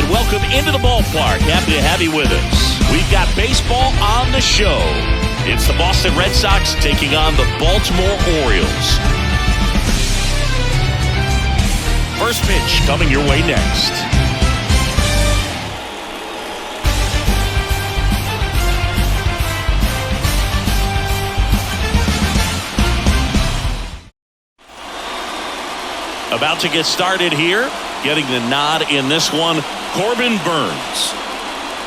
welcome into the ballpark. Happy to have you with us. We've got baseball on the show. It's the Boston Red Sox taking on the Baltimore Orioles. First pitch coming your way next. About to get started here. Getting the nod in this one, Corbin Burnes.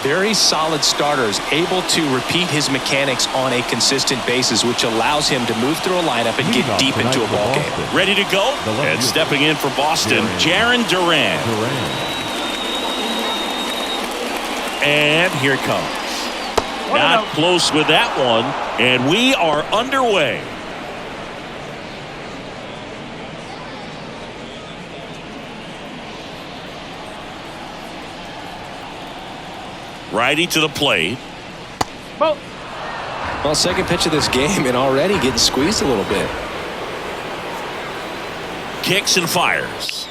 Very solid starters, able to repeat his mechanics on a consistent basis, which allows him to move through a lineup and get deep into a ball game. Ready to go? And stepping in for Boston, Jarren Duran. And here it comes. Not close with that one, and we are underway. Righty to the plate. Well, second pitch of this game and already getting squeezed a little bit. Kicks and fires.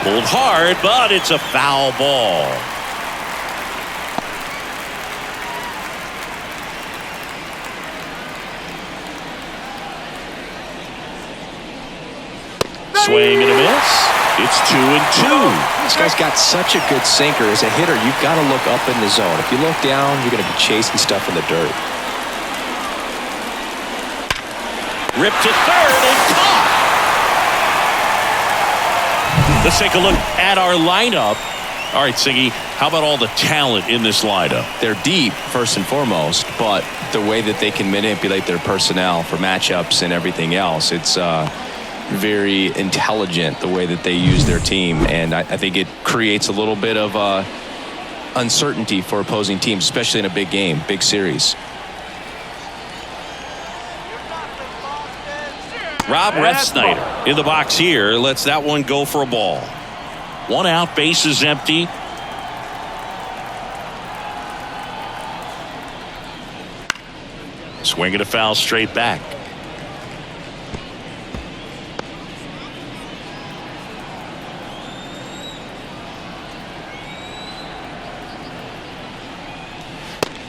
Pulled hard, but it's a foul ball. Swing and a miss. It's 2-2. This guy's got such a good sinker. As a hitter, you've got to look up in the zone. If you look down, you're going to be chasing stuff in the dirt. Ripped to third and caught. Let's take a look at our lineup. All right, Siggy, how about all the talent in this lineup? They're deep, first and foremost, but the way that they can manipulate their personnel for matchups and everything else, it's very intelligent the way that they use their team, and I think it creates a little bit of uncertainty for opposing teams, especially in a big game, big series. Rob Refsnyder in the box here lets that one go for a ball. One out, bases empty. Swinging a foul straight back.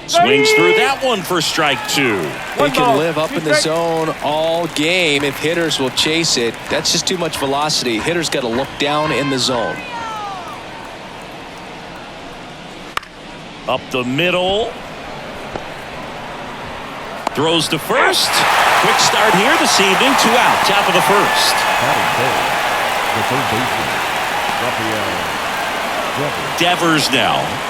Swings through that one for strike two. They can live up in the zone all game if hitters will chase it. That's just too much velocity. Hitters got to look down in the zone. Up the middle. Throws to first. Quick start here this evening. 2 out. Top of the first. Devers now.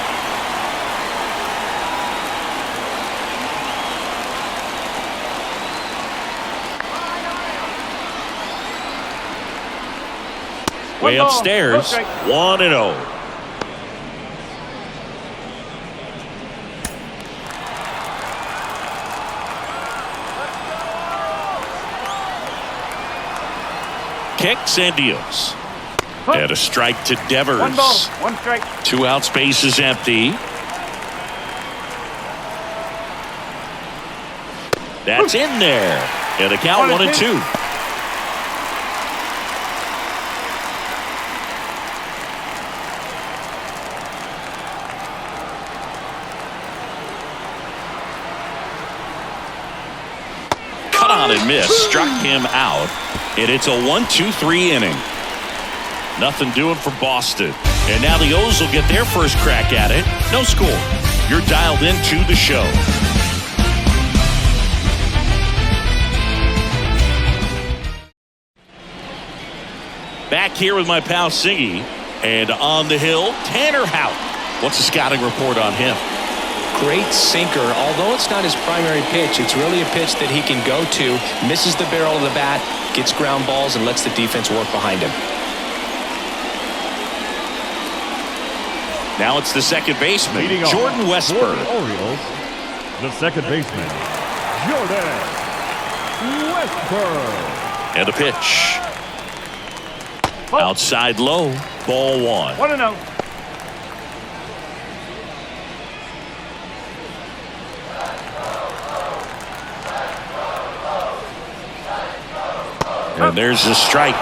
Way upstairs, 1-0. Kicks and deals. And a strike to Devers. 1 ball, 1 strike. 2 out, space is empty. That's in there. And the count 1-2. And miss, struck him out, and it's a 1-2-3 inning. Nothing doing for Boston, and now the O's will get their first crack at it. No score. You're dialed into the show. Back here with my pal Siggy, and on the hill, Tanner Houck. What's the scouting report on him? Great sinker. Although it's not his primary pitch, it's really a pitch that he can go to, misses the barrel of the bat, gets ground balls, and lets the defense work behind him. Now it's the second baseman, Jordan Westburg. Orioles, the second baseman, Jordan Westburg. And a pitch. Outside low, ball 1. 1-0. And there's the strike.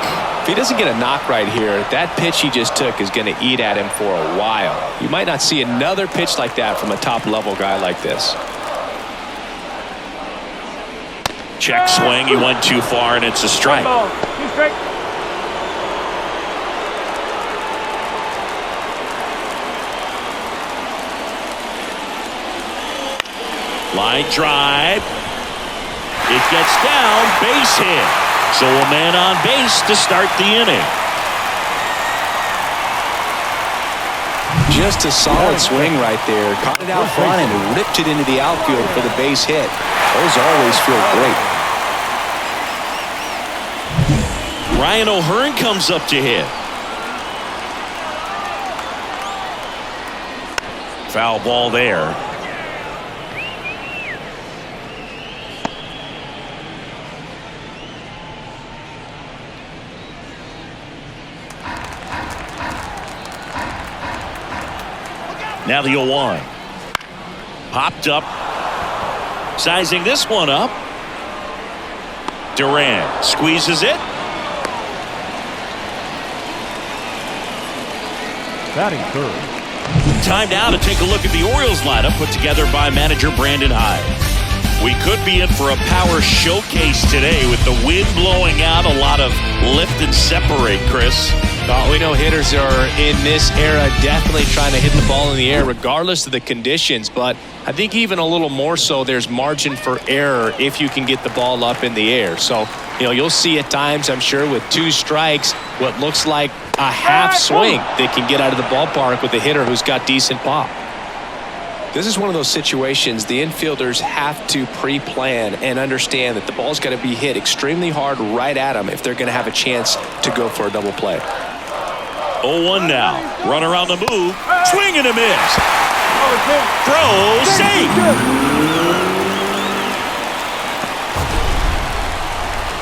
he doesn't get a knock right here, that pitch he just took is going to eat at him for a while. You might not see another pitch like that from a top-level guy like this. Check swing. He went too far, and it's a strike. Line drive. It gets down. Base hit. So a man on base to start the inning. Just a solid swing right there. Caught it out front and ripped it into the outfield for the base hit. Those always feel great. Ryan O'Hearn comes up to hit. Foul ball there. Now the 0-1. Popped up. Sizing this one up. Duran squeezes it. Batting third. Time now to take a look at the Orioles lineup put together by manager Brandon Hyde. We could be in for a power showcase today with the wind blowing out. A lot of lift and separate, Chris. We know hitters are in this era definitely trying to hit the ball in the air regardless of the conditions, but I think even a little more so there's margin for error if you can get the ball up in the air. So, you'll see at times, I'm sure, with 2 strikes, what looks like a half swing they can get out of the ballpark with a hitter who's got decent pop. This is one of those situations the infielders have to pre-plan and understand that the ball's got to be hit extremely hard right at them if they're going to have a chance to go for a double play. 0-1 now. Runner on the move. Swing and a miss. Throw. Safe.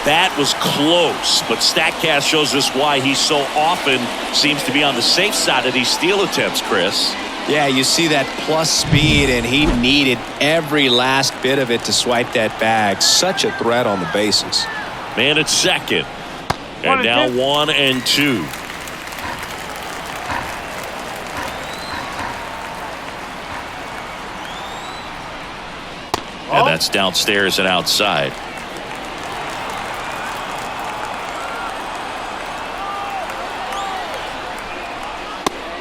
That was close, but StatCast shows us why he so often seems to be on the safe side of these steal attempts, Chris. Yeah, you see that plus speed, and he needed every last bit of it to swipe that bag. Such a threat on the bases. Man at second. And now 1 and 2. And that's downstairs and outside.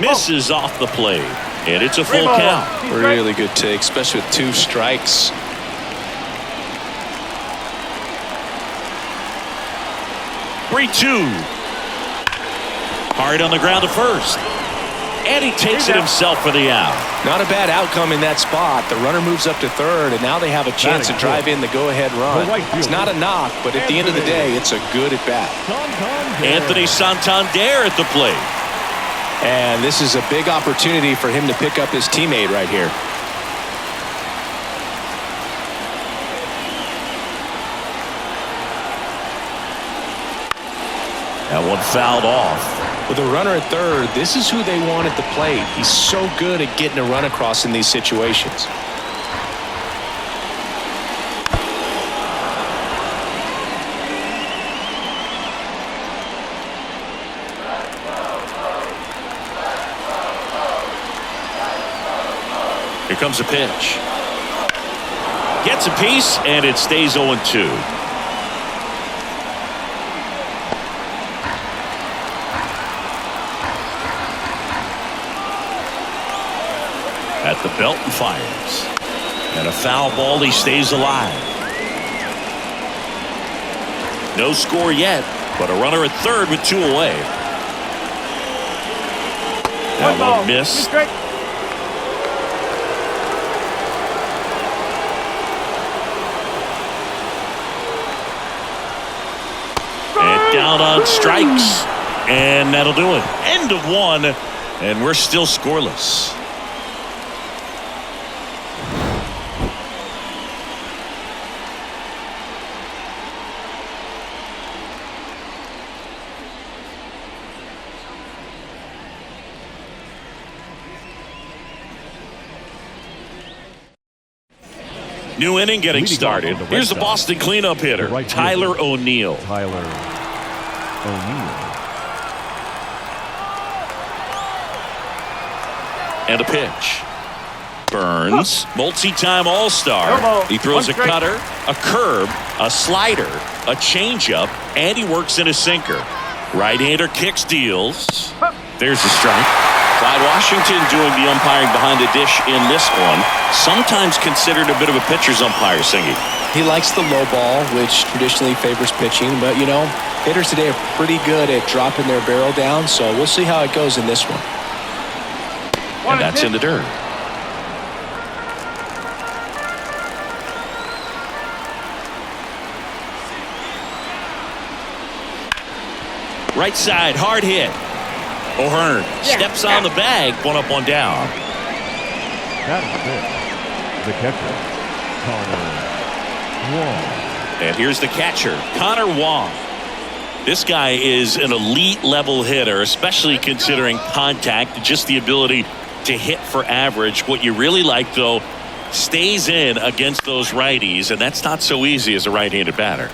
Misses off the plate. And it's a full count. Really good take, especially with 2 strikes. Three, 2. Hard on the ground to first. And he takes it himself for the out. Not a bad outcome in that spot. The runner moves up to third, and now they have a chance to drive in the go-ahead run. It's not a knock, but at the end of the day, it's a good at-bat. Anthony Santander at the plate. And this is a big opportunity for him to pick up his teammate right here. That one fouled off. With a runner at third, this is who they want at the plate. He's so good at getting a run across in these situations. Here comes a pitch. Gets a piece, and it stays 0-2. At the belt and fires. And a foul ball. He stays alive. No score yet, but a runner at third with 2 away. That one missed. And down on strikes. And that'll do it. End of 1, and we're still scoreless. New inning getting started. Here's the Boston cleanup hitter, Tyler O'Neill. Tyler O'Neill. And a pitch. Burns, multi-time All-Star. He throws a cutter, a curve, a slider, a changeup, and he works in a sinker. Right-hander kicks, deals. There's a strike. Clyde Washington doing the umpiring behind the dish in this one. Sometimes considered a bit of a pitcher's umpire, Singy. He likes the low ball, which traditionally favors pitching. But, you know, hitters today are pretty good at dropping their barrel down. So we'll see how it goes in this one. And that's in the dirt. Right side, hard hit. O'Hearn steps on the bag, one up, one down. That is it. The catcher, Connor Wong. And here's the catcher, Connor Wong. This guy is an elite level hitter, especially considering contact, just the ability to hit for average. What you really like, though, stays in against those righties, and that's not so easy as a right-handed batter.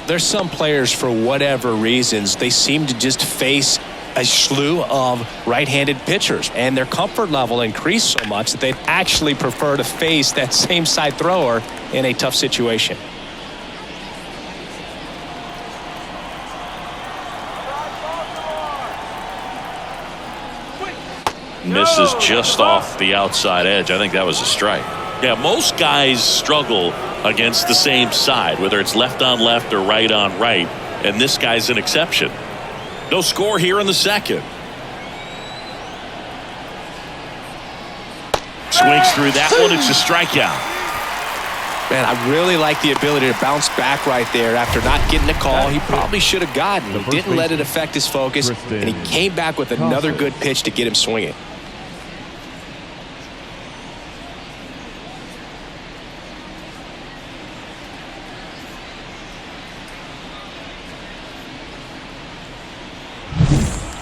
There's some players, for whatever reasons, they seem to just face a slew of right-handed pitchers, and their comfort level increased so much that they'd actually prefer to face that same side thrower in a tough situation. Misses just off the outside edge. I think that was a strike. Yeah, most guys struggle against the same side, whether it's left on left or right on right, and this guy's an exception. No score here in the second. Swings through that one. It's a strikeout. Man, I really like the ability to bounce back right there after not getting a call he probably should have gotten. He didn't let it affect his focus, and he came back with another good pitch to get him swinging.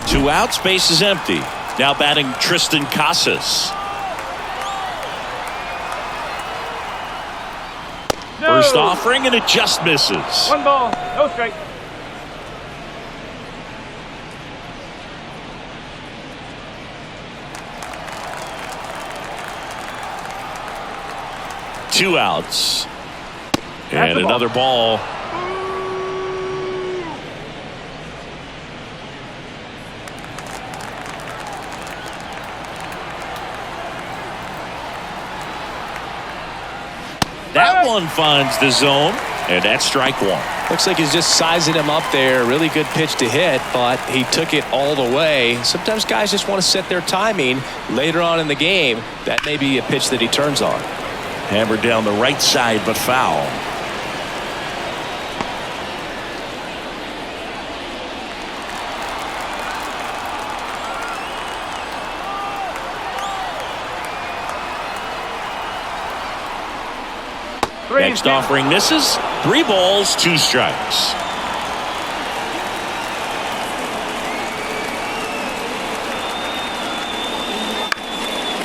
Two outs, base is empty. Now batting Tristan Casas. First offering, and it just misses. One ball, no strike. Two outs. And another ball. That one finds the zone, and that's strike one. Looks like he's just sizing him up there. Really good pitch to hit, but he took it all the way. Sometimes guys just want to set their timing later on in the game. That may be a pitch that he turns on. Hammered down the right side, but foul. Next offering misses. 3 balls, 2 strikes.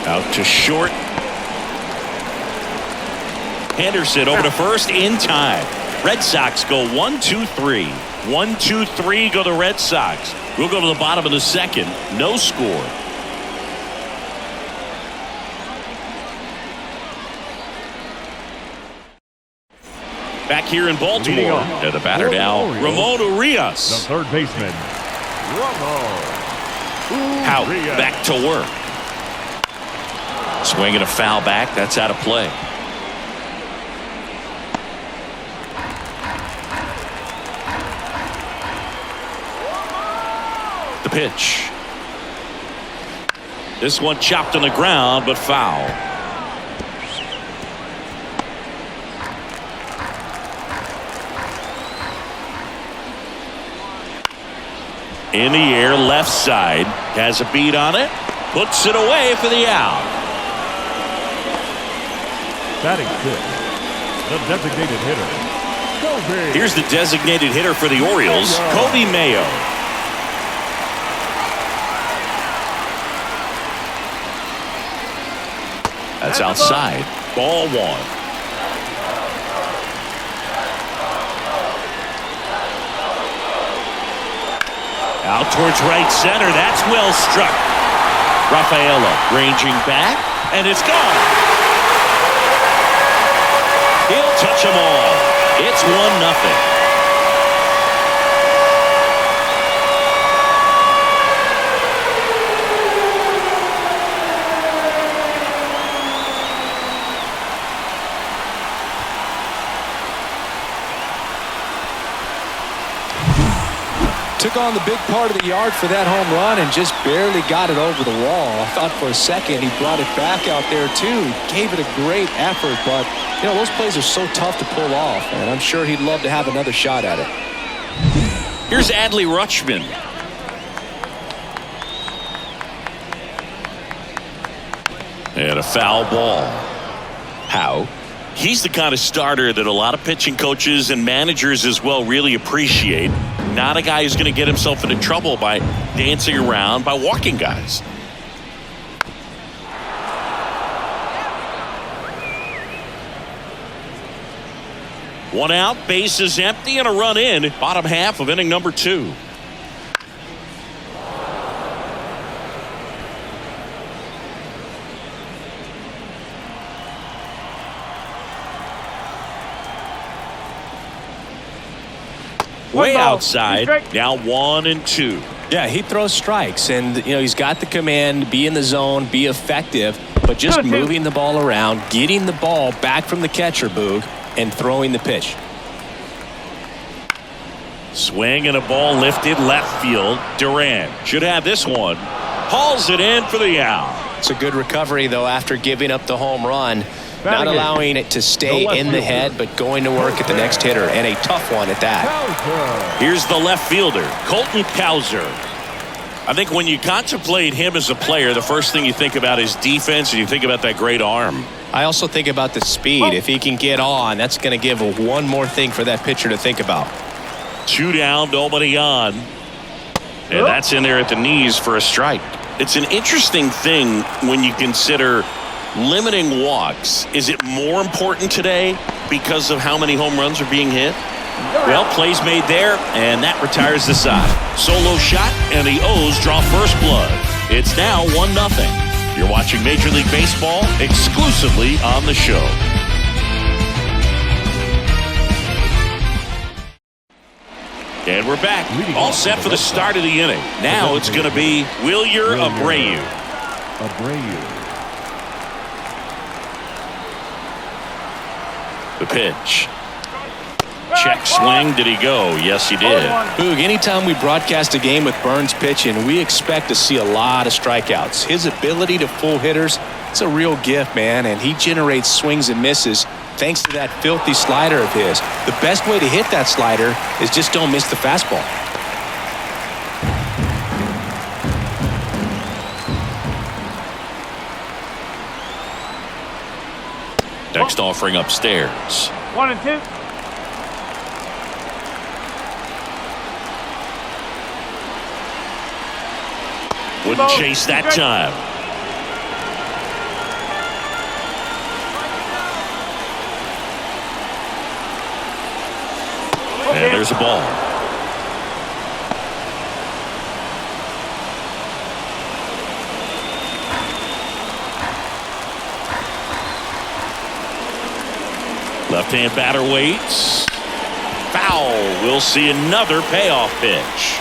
Out to short. Henderson over to first in time. Red Sox go 1-2-3. 1-2-3 go the Red Sox. We'll go to the bottom of the second. No score. Back here in Baltimore. And the batter now, Ramon Urias. The third baseman, Ramon Out, back to work. Swinging a foul back. That's out of play. The pitch. This one chopped on the ground, but foul. In the air, left side. Has a beat on it. Puts it away for the out. batting fifth, the designated hitter, Kobe. Here's the designated hitter for the Orioles, Kobe Mayo. That's outside. Ball one. Out towards right center. That's well struck. Rafaela ranging back, and it's gone. He'll touch them all. It's 1-0. Took on the big part of the yard for that home run and just barely got it over the wall. I thought for a second he brought it back out there too. Gave it a great effort, but you know those plays are so tough to pull off, and I'm sure he'd love to have another shot at it. Here's Adley Rutschman. And a foul ball. How? He's the kind of starter that a lot of pitching coaches and managers as well really appreciate. Not a guy who's going to get himself into trouble by dancing around, by walking guys. One out, bases empty, and a run in. Bottom half of inning number 2. Way outside. Now 1-2. Yeah, he throws strikes, and you know he's got the command, be in the zone, be effective, but just moving the ball around, getting the ball back from the catcher, Boog, and throwing the pitch. Swing and a ball lifted left field. Duran should have this one. Hauls it in for the out. It's a good recovery, though, after giving up the home run. Not allowing it to stay in the head, but going to work at the next hitter, and a tough one at that. Here's the left fielder, Colton Cowser. I think when you contemplate him as a player, the first thing you think about is defense, and you think about that great arm. I also think about the speed. If he can get on, that's going to give one more thing for that pitcher to think about. 2 down, nobody on. And that's in there at the knees for a strike. It's an interesting thing when you consider limiting walks. Is it more important today because of how many home runs are being hit? Well, plays made there, and that retires the side. Solo shot, and the O's draw first blood. It's now 1-0. You're watching Major League Baseball exclusively on the show. And we're back, all set for the start of the inning. Now it's going to be Wilyer Abreu. The pitch. Check swing. Did he go? Yes, he did. Boog, anytime we broadcast a game with Burns pitching, we expect to see a lot of strikeouts. His ability to pull hitters, it's a real gift, man, and he generates swings and misses thanks to that filthy slider of his. The best way to hit that slider is just don't miss the fastball. Next offering upstairs. 1-2. Wouldn't chase that time. And there's a ball. Left-hand batter waits. Foul. We'll see another payoff pitch.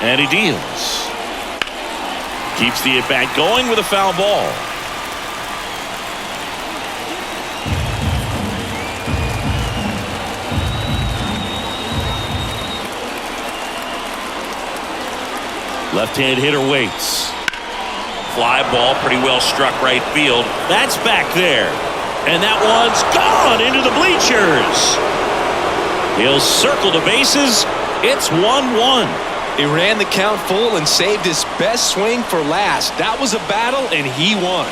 And he deals. Keeps the at-bat going with a foul ball. Left-hand hitter waits. Fly ball, pretty well struck right field. That's back there. And that one's gone into the bleachers. He'll circle the bases. It's 1-1. He ran the count full and saved his best swing for last. That was a battle, and he won.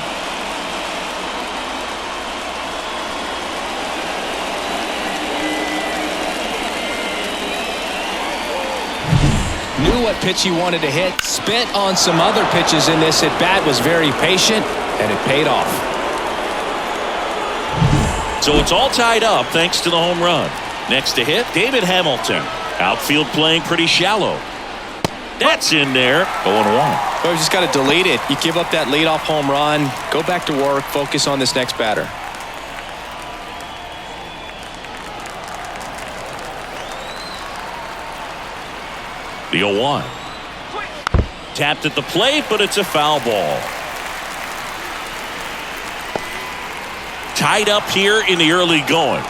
Knew what pitch he wanted to hit. Spent on some other pitches in this at bat. Was very patient, and it paid off. So it's all tied up thanks to the home run. Next to hit, David Hamilton. Outfield playing pretty shallow. That's in there. 0-1. Well, you just got to delete it. You give up that leadoff home run. Go back to work. Focus on this next batter. The 0-1. Tapped at the plate, but it's a foul ball. Tied up here in the early going.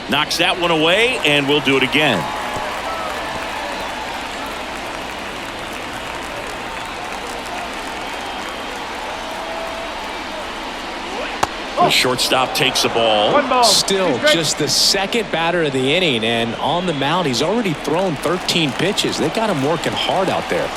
Knocks that one away, and we'll do it again. The shortstop takes the ball. Still just the second batter of the inning, and on the mound, he's already thrown 13 pitches. They got him working hard out there.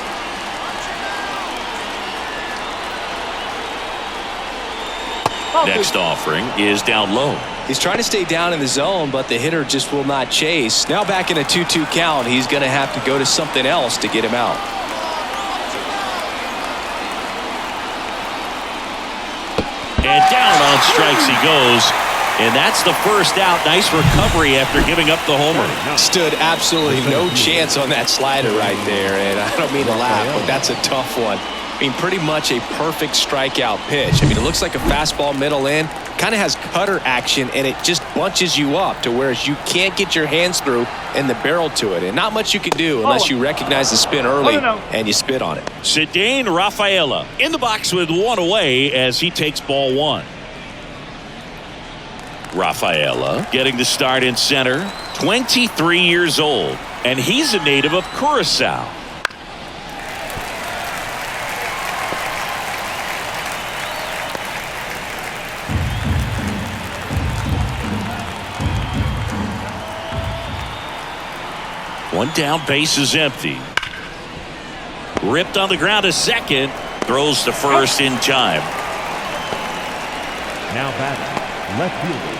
Next offering is down low. He's trying to stay down in the zone, but the hitter just will not chase. Now back in a 2-2 count, he's going to have to go to something else to get him out. And down on strikes he goes. And that's the first out. Nice recovery after giving up the homer. Stood absolutely no chance on that slider right there. And I don't mean to laugh, but that's a tough one. I mean, pretty much a perfect strikeout pitch. I mean, it looks like a fastball middle in. Kind of has cutter action, and it just bunches you up to where you can't get your hands through and the barrel to it. And not much you can do unless you recognize the spin early and you spit on it. Cedane Rafaela in the box with one away as he takes ball one. Rafaela getting the start in center, 23 years old, and he's a native of Curacao. One down, base is empty. Ripped on the ground to second, throws to first in time. Now batting, left fielder,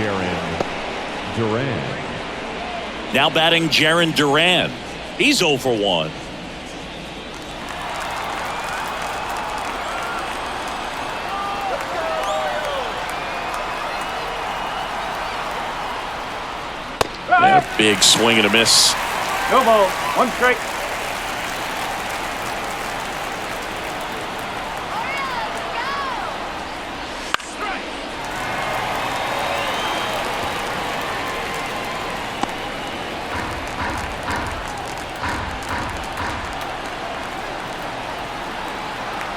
Jaron Duran. Now batting Jaron Duran. He's 0 for 1. And a big swing and a miss. No ball, 1 strike.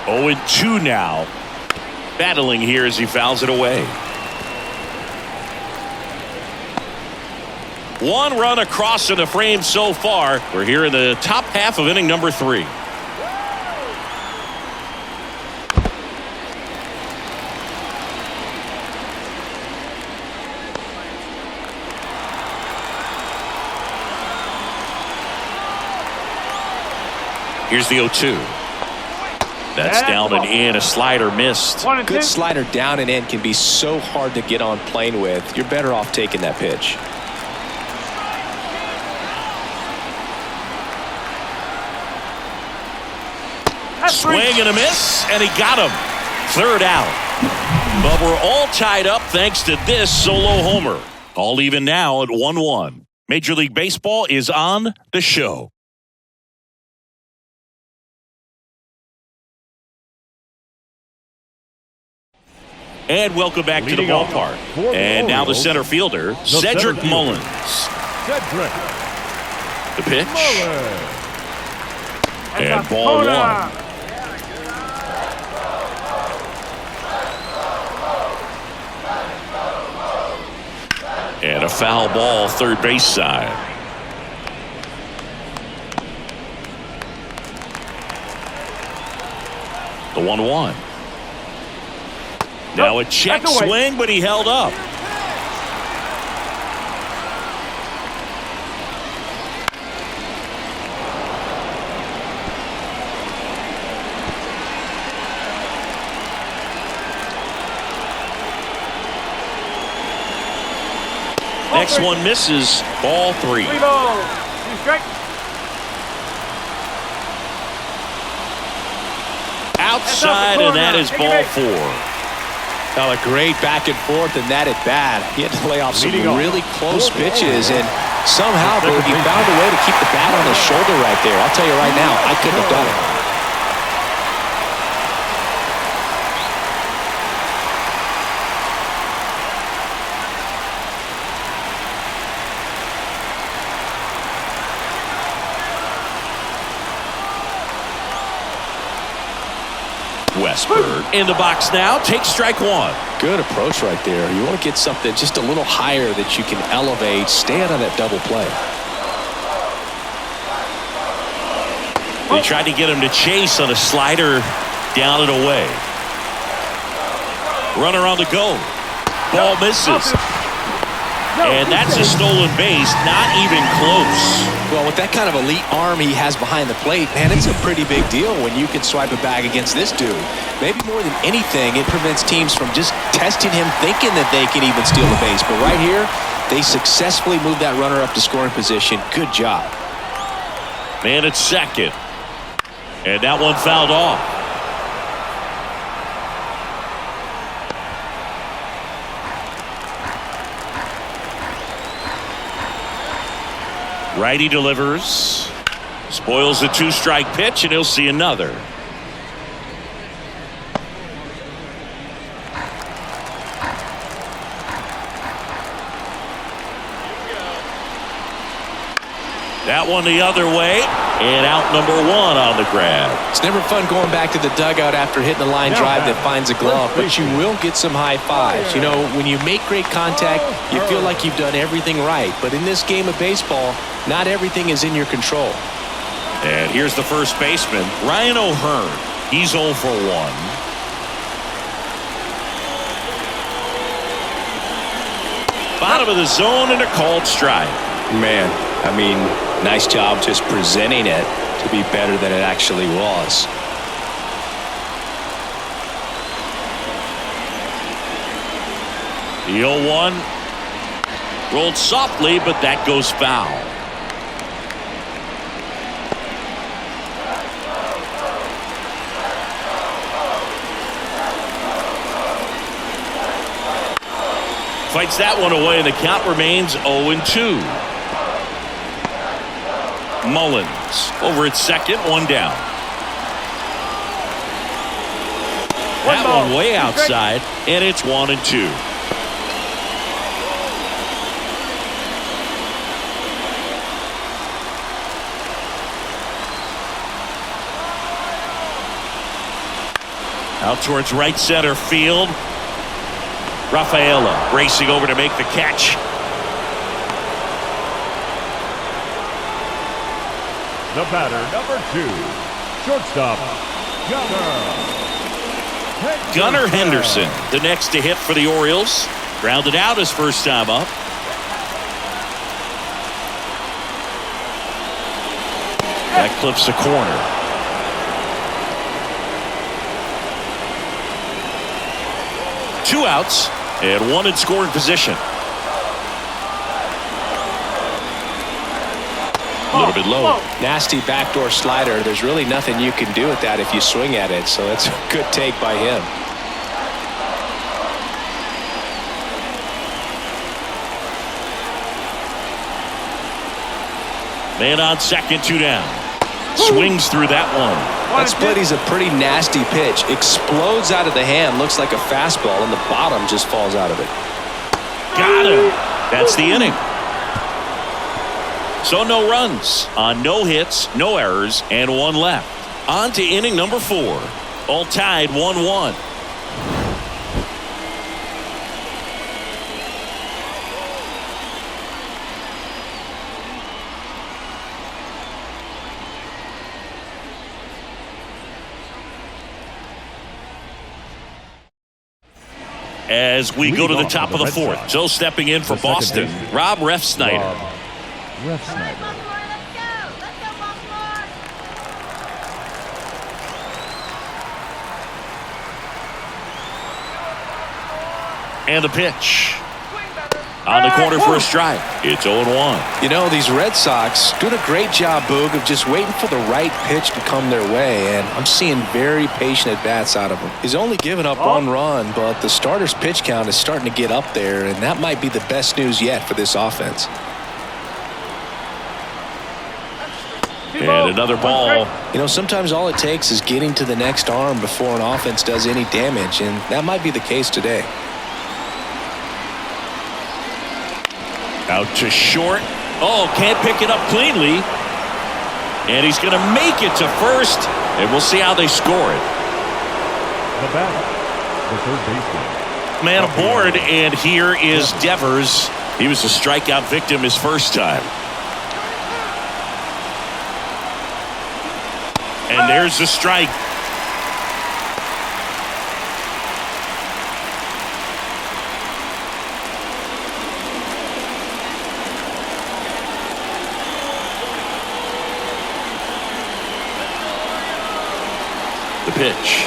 Oh, and 2 now. Battling here as he fouls it away. 1 run across in the frame so far. We're here in the top half of inning number 3. Here's the 0-2. That's down and in. A slider missed. Good slider down and in can be so hard to get on plane with. You're better off taking that pitch. Swing and a miss, and he got him. 3rd out. But we're all tied up thanks to this solo homer. All even now at 1-1. Major League Baseball is on the show. And welcome back to the ballpark. And now the center fielder, Cedric Mullins. The pitch. And ball 1. And a foul ball, third base side. The 1-1. Now a check swing, but he held up. Next one misses. Ball 3. 3 balls. 2 strikes. Outside, and that is ball 4. Well, a great back and forth in that at bat. He had to lay off some really close pitches, and somehow, Boogie, he found a way to keep the bat on his shoulder right there. I'll tell you right now, I couldn't have done it. Westburg in the box now. Takes strike 1. Good approach right there. You want to get something just a little higher that you can elevate. Stay out of that double play. They tried to get him to chase on a slider down and away. Runner on the go. Ball misses. And that's a stolen base. Not even close. Well, with that kind of elite arm he has behind the plate, man, it's a pretty big deal when you can swipe a bag against this dude. Maybe more than anything, it prevents teams from just testing him, thinking that they can even steal the base. But right here, they successfully moved that runner up to scoring position. Good job. Man at second. And that one fouled off. Righty delivers. Spoils the 2-strike pitch, and he'll see another. That one the other way, and out number 1 on the grab. It's never fun going back to the dugout after hitting a line drive that finds a glove, but you will get some high fives. You know, when you make great contact, you feel like you've done everything right. But in this game of baseball, not everything is in your control. And here's the first baseman, Ryan O'Hearn. He's 0 for 1. Bottom of the zone and a called strike. Man, I mean, nice job just presenting it to be better than it actually was. The 0-1 rolled softly, but that goes foul. Fights that one away, and the count remains 0-2. Mullins over at second, 1 down. That one way outside, and it's 1-2. Out towards right center field. Rafaela racing over to make the catch. The batter, number 2, shortstop, Gunnar Henderson, the next to hit for the Orioles. Grounded out his first time up. That clips the corner. Two outs and 1 in scoring position. A little bit low. Nasty backdoor slider. There's really nothing you can do with that if you swing at it. So that's a good take by him. Man on second, 2 down. Swings through that one. That split is a pretty nasty pitch. Explodes out of the hand. Looks like a fastball, and the bottom just falls out of it. Got him. That's the inning. So no runs on no hits, no errors, and 1 left. On to inning number 4. All tied 1-1. As we go to the top of the 4th. Joe stepping in for Boston. Rob Refsnyder. And the pitch. On the corner for a strike. It's 0-1. You know, these Red Sox doing a great job, Boog, of just waiting for the right pitch to come their way, and I'm seeing very patient at-bats out of him. He's only given up one run, but the starter's pitch count is starting to get up there, and that might be the best news yet for this offense. And another ball. You know, sometimes all it takes is getting to the next arm before an offense does any damage, and that might be the case today. Out to short. Oh, can't pick it up cleanly. And he's going to make it to first. And we'll see how they score it. The batter, the third baseman. Man aboard, and here is Devers. He was a strikeout victim his first time. And there's the strike. The pitch.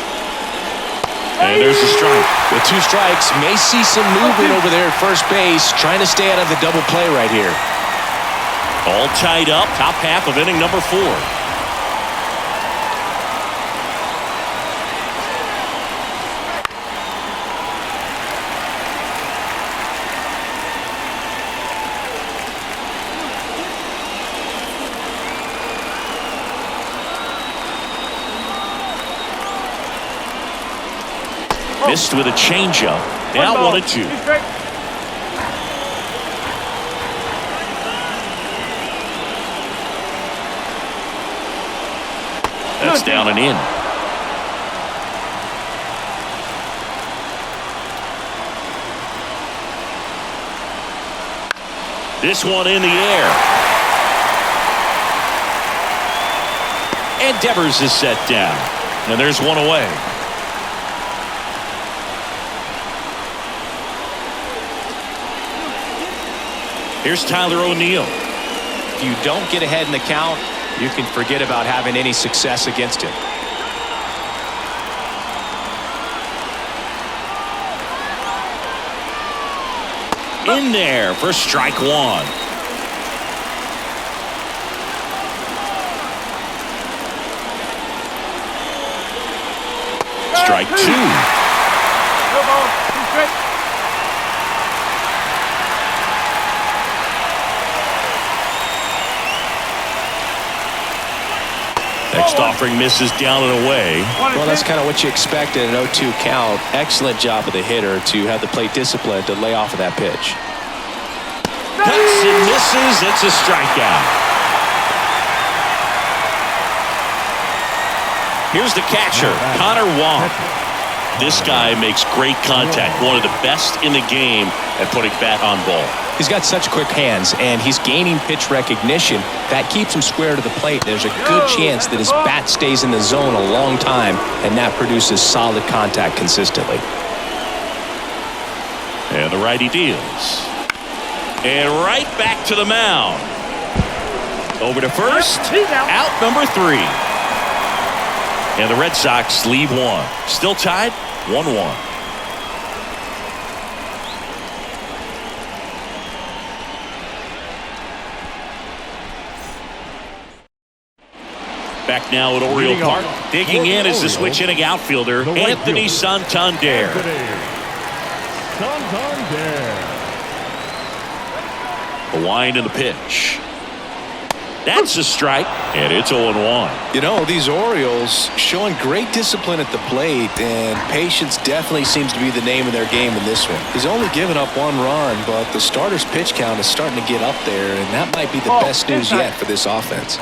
And there's the strike. With 2 strikes, may see some movement over there at first base, trying to stay out of the double play right here. All tied up, top half of inning number 4. Missed with a changeup. Now 1-2. That's down and in. This one in the air. And Devers is set down. And there's one away. Here's Tyler O'Neill. If you don't get ahead in the count, you can forget about having any success against him. In there for strike 1. Strike 2. Next offering misses down and away. Well, that's kind of what you expect in an 0-2 count. Excellent job of the hitter to have the plate discipline to lay off of that pitch. Cuts and misses. It's a strikeout. Here's the catcher, Connor Wong. This guy makes great contact. One of the best in the game at putting bat on ball. He's got such quick hands, and he's gaining pitch recognition. That keeps him square to the plate. There's a good chance that his bat stays in the zone a long time, and that produces solid contact consistently. And the righty deals. And right back to the mound. Over to first. Out number 3. And the Red Sox leave 1. Still tied 1-1. Back now at Oriole Park. Digging in is the switch inning outfielder, Anthony Santander. The wind and the pitch. That's a strike, and it's 0-1. You know, these Orioles showing great discipline at the plate, and patience definitely seems to be the name of their game in this one. He's only given up 1 run, but the starter's pitch count is starting to get up there, and that might be the best news yet for this offense.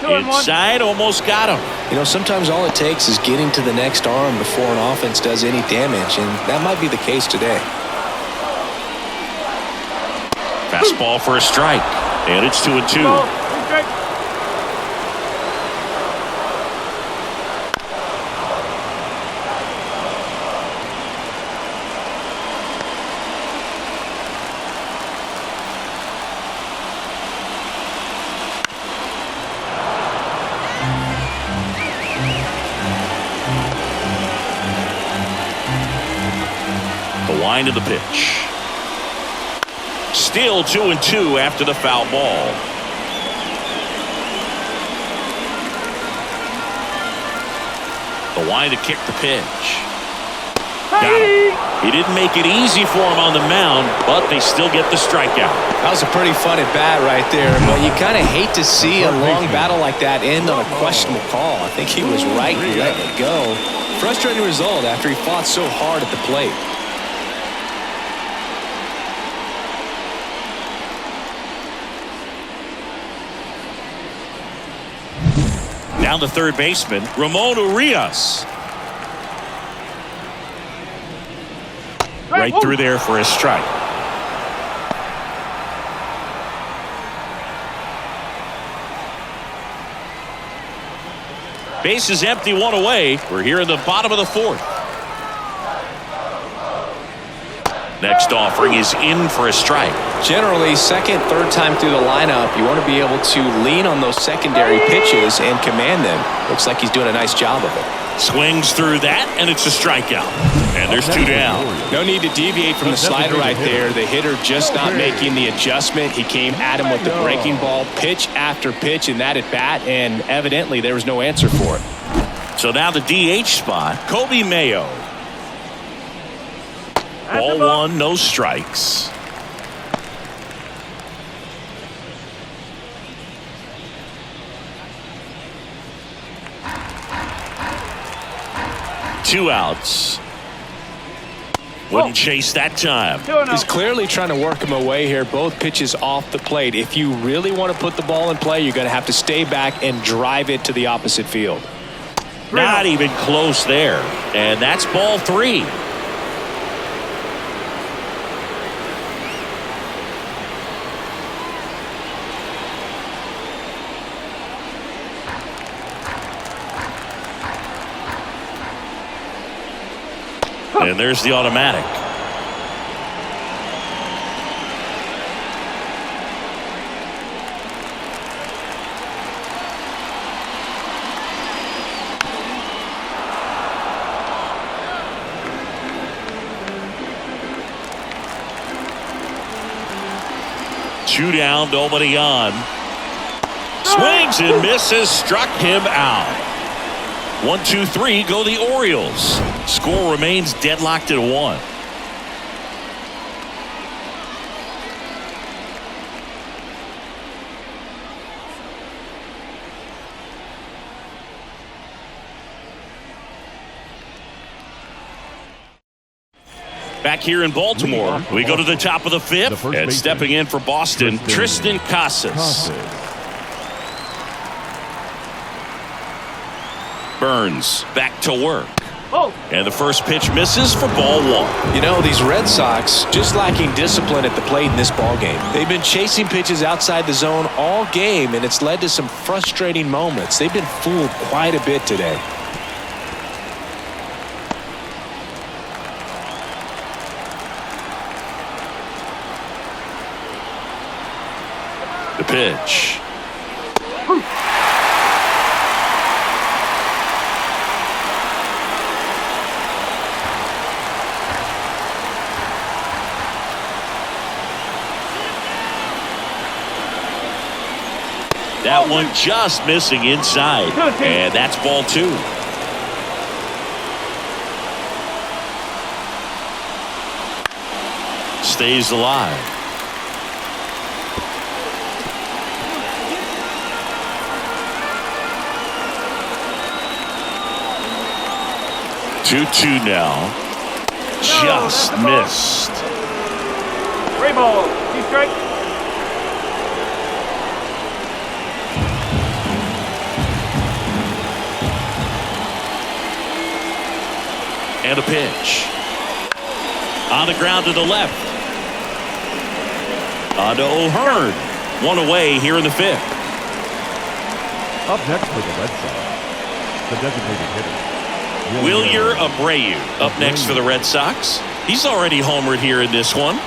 Inside, almost got him. You know, sometimes all it takes is getting to the next arm before an offense does any damage, and that might be the case today. Fastball for a strike, and it's 2-2. wind of the pitch. Still 2-2 after the foul ball. The wind to kick the pitch. Got him. He didn't make it easy for him on the mound, but they still get the strikeout. That was a pretty fun at bat right there, but you kind of hate to see a long battle like that end on a questionable call. I think he was right to let it go. Frustrating result after he fought so hard at the plate. Down the third baseman, Ramon Urias. Right through there for a strike. Base is empty, one away. We're here in the bottom of the fourth. Next offering is in for a strike. Generally, second, third time through the lineup, you want to be able to lean on those secondary pitches and command them. Looks like he's doing a nice job of it. Swings through that, and it's a strikeout. And there's two down. No need to deviate from the slider right there. The hitter just not making the adjustment. He came at him with the breaking ball, pitch after pitch in that at bat, and evidently there was no answer for it. So now the DH spot, Kobe Mayo. Ball one, no strikes. Two outs. Wouldn't chase that time. He's clearly trying to work him away here. Both pitches off the plate. If you really want to put the ball in play, you're going to have to stay back and drive it to the opposite field. Not even close there. And that's ball three. And there's the automatic. Two down, nobody on. Swings and misses, struck him out. 1-2-3, go the Orioles. Score remains deadlocked at 1. Back here in Baltimore, we go to the top of the fifth, and stepping in for Boston, Tristan Casas. Burns back to work. And the first pitch misses for ball one. You know, these Red Sox just lacking discipline at the plate in this ball game. They've been chasing pitches outside the zone all game, and it's led to some frustrating moments. They've been fooled quite a bit today. The pitch. That one just missing inside. And that's ball two. Stays alive. Two now. Just missed. Three ball. Two strike. And a pitch. On the ground to the left. On to O'Hearn. One away here in the fifth. Up next for the Red Sox, the designated hitter, Wilyer Abreu up next for the Red Sox. He's already homered here in this one.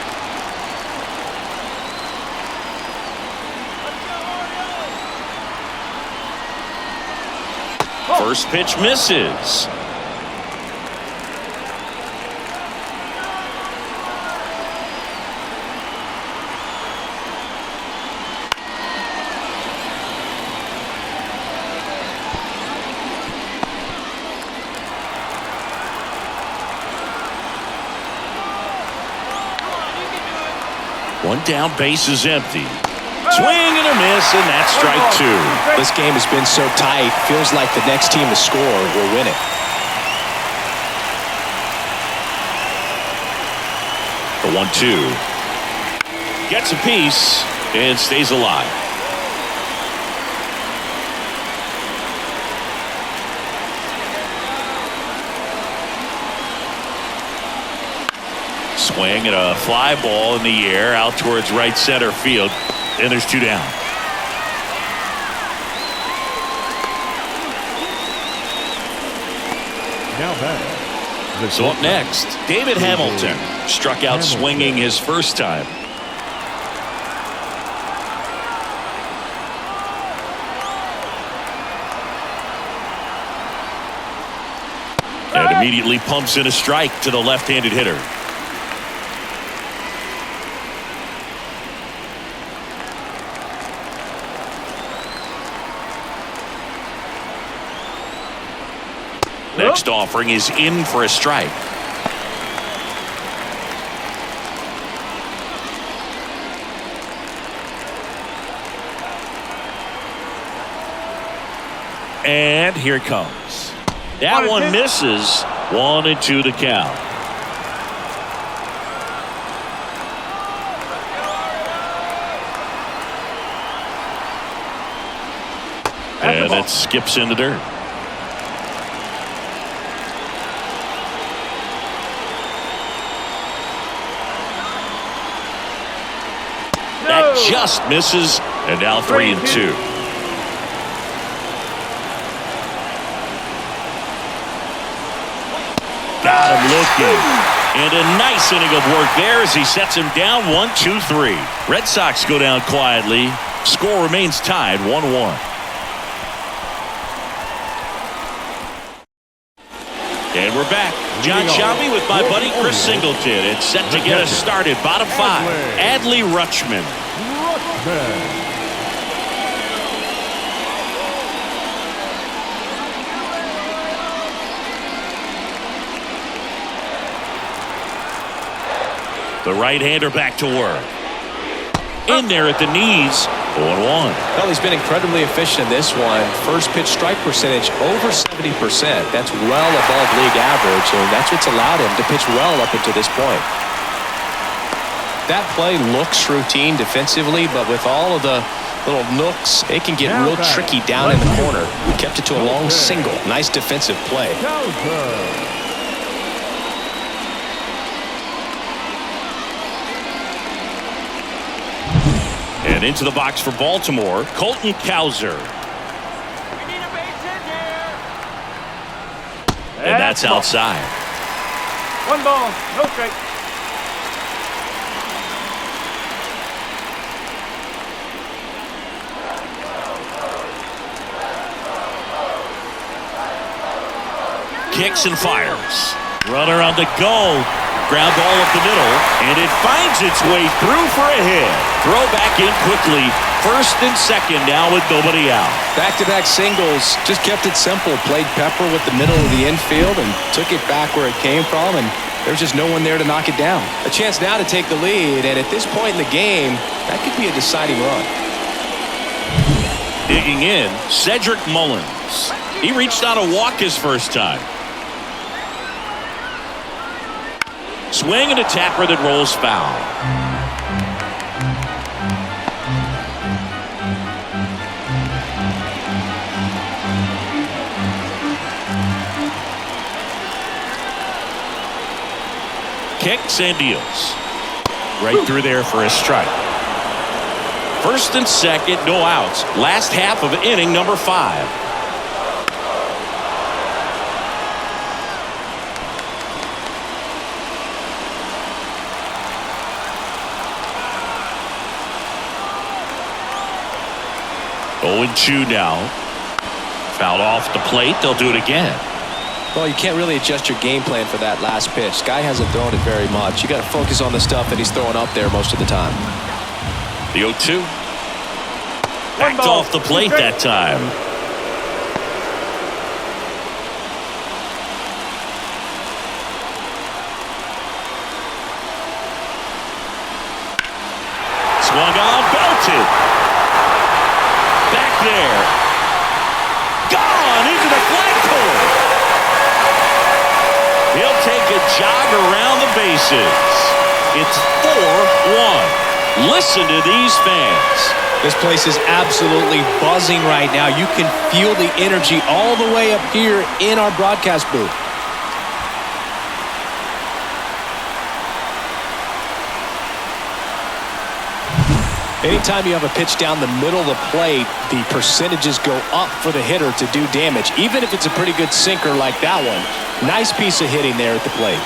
First pitch misses. One down, base is empty. Swing and a miss, and that's strike two. This game has been so tight. Feels like the next team to score will win it. The 1-2. Gets a piece and stays alive. Swing and a fly ball in the air out towards right center field. And there's two down. Now batting. So up next, David Hamilton struck out swinging his first time. And immediately pumps in a strike to the left-handed hitter. Next offering is in for a strike. And here it comes. That one misses. 1-2 the count. And it skips in the dirt. That just misses, and now 3-2. Got him looking. And a nice inning of work there as he sets him down 1-2-3. Red Sox go down quietly. Score remains tied 1-1. And we're back. John Shelby with my buddy Chris Singleton. It's set to get us started. Bottom five. Adley Rutschman. The right-hander back to work. In there at the knees. 0-1. Well, he's been incredibly efficient in this one. First pitch strike percentage over 70%. That's well above league average, and that's what's allowed him to pitch well up until this point. That play looks routine defensively, but with all of the little nooks, it can get real tricky down in the corner. Kept it to a long single. Nice defensive play. And into the box for Baltimore, Colton Cowser. And that's outside. One ball, no strike. Kicks and fires. Runner on the go. Ground ball up the middle, and it finds its way through for a hit. Throw back in quickly. First and second now with nobody out. Back-to-back singles. Just kept it simple. Played pepper with the middle of the infield and took it back where it came from, and there's just no one there to knock it down. A chance now to take the lead, and at this point in the game, that could be a deciding run. Digging in, Cedric Mullins. He reached out a walk his first time. Swing and a tapper that rolls foul. Kicks and deals. Right through there for a strike. First and second, no outs. Last half of inning number 5. Oh, 0-2 now. Fouled off the plate. They'll do it again. Well, you can't really adjust your game plan for that last pitch. Guy hasn't thrown it very much. You got to focus on the stuff that he's throwing up there most of the time. The 0-2. Backed off the plate that time. misses. It's 4-1. Listen to these fans. This place is absolutely buzzing right now. You can feel the energy all the way up here in our broadcast booth. Anytime you have a pitch down the middle of the plate, the percentages go up for the hitter to do damage, even if it's a pretty good sinker like that one. Nice piece of hitting there at the plate.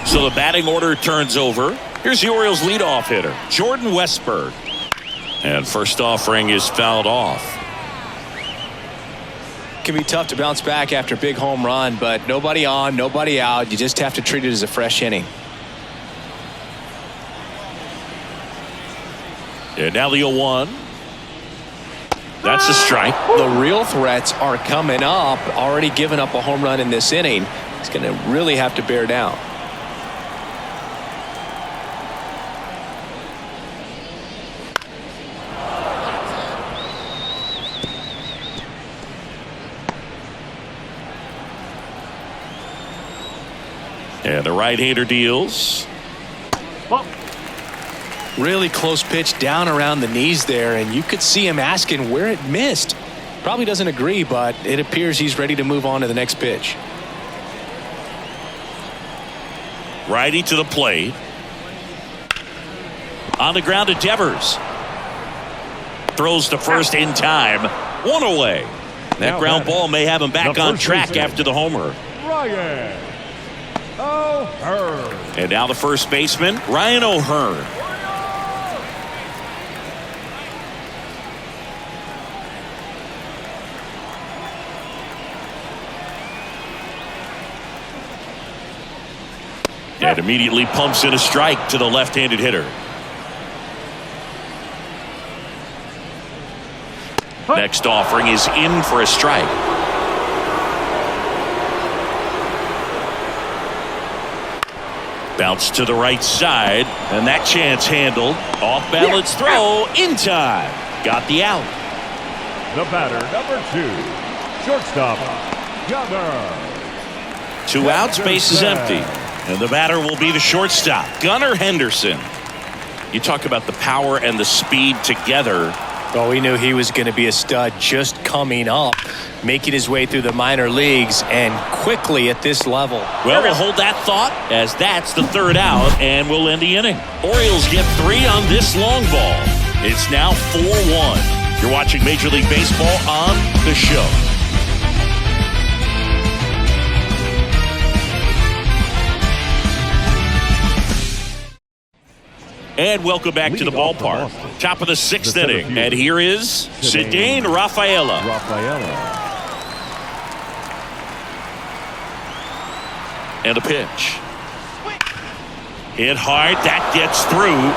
So the batting order turns over. Here's the Orioles leadoff hitter, Jordan Westburg. And first offering is fouled off. It can be tough to bounce back after a big home run, but nobody on, nobody out. You just have to treat it as a fresh inning. And now the 0-1. That's a strike. The real threats are coming up. Already given up a home run in this inning. He's going to really have to bear down. And the right-hander deals. Really close pitch down around the knees there, and you could see him asking where it missed. Probably doesn't agree, but it appears he's ready to move on to the next pitch. Righty to the plate. On the ground to Devers. Throws to first in time. One away. That ground ball may have him back on track after the homer. Ryan O'Hearn. And now the first baseman, Ryan O'Hearn. And immediately pumps in a strike to the left-handed hitter. Next offering is in for a strike. Bounce to the right side, and that chance handled. Off balance throw in time. Got the out. The batter, number 2, shortstop, Gunnar. 2 outs, base is empty. And the batter will be the shortstop, Gunnar Henderson. You talk about the power and the speed together. Well, we knew he was going to be a stud just coming up, making his way through the minor leagues and quickly at this level. Well, we'll hold that thought as that's the 3rd out, and we'll end the inning. Orioles get 3 on this long ball. It's now 4-1. You're watching Major League Baseball on the show. And welcome back to the ballpark. Top of the 6th inning. And here is Cedane Rafaela. And a pitch. Hit hard. That gets through.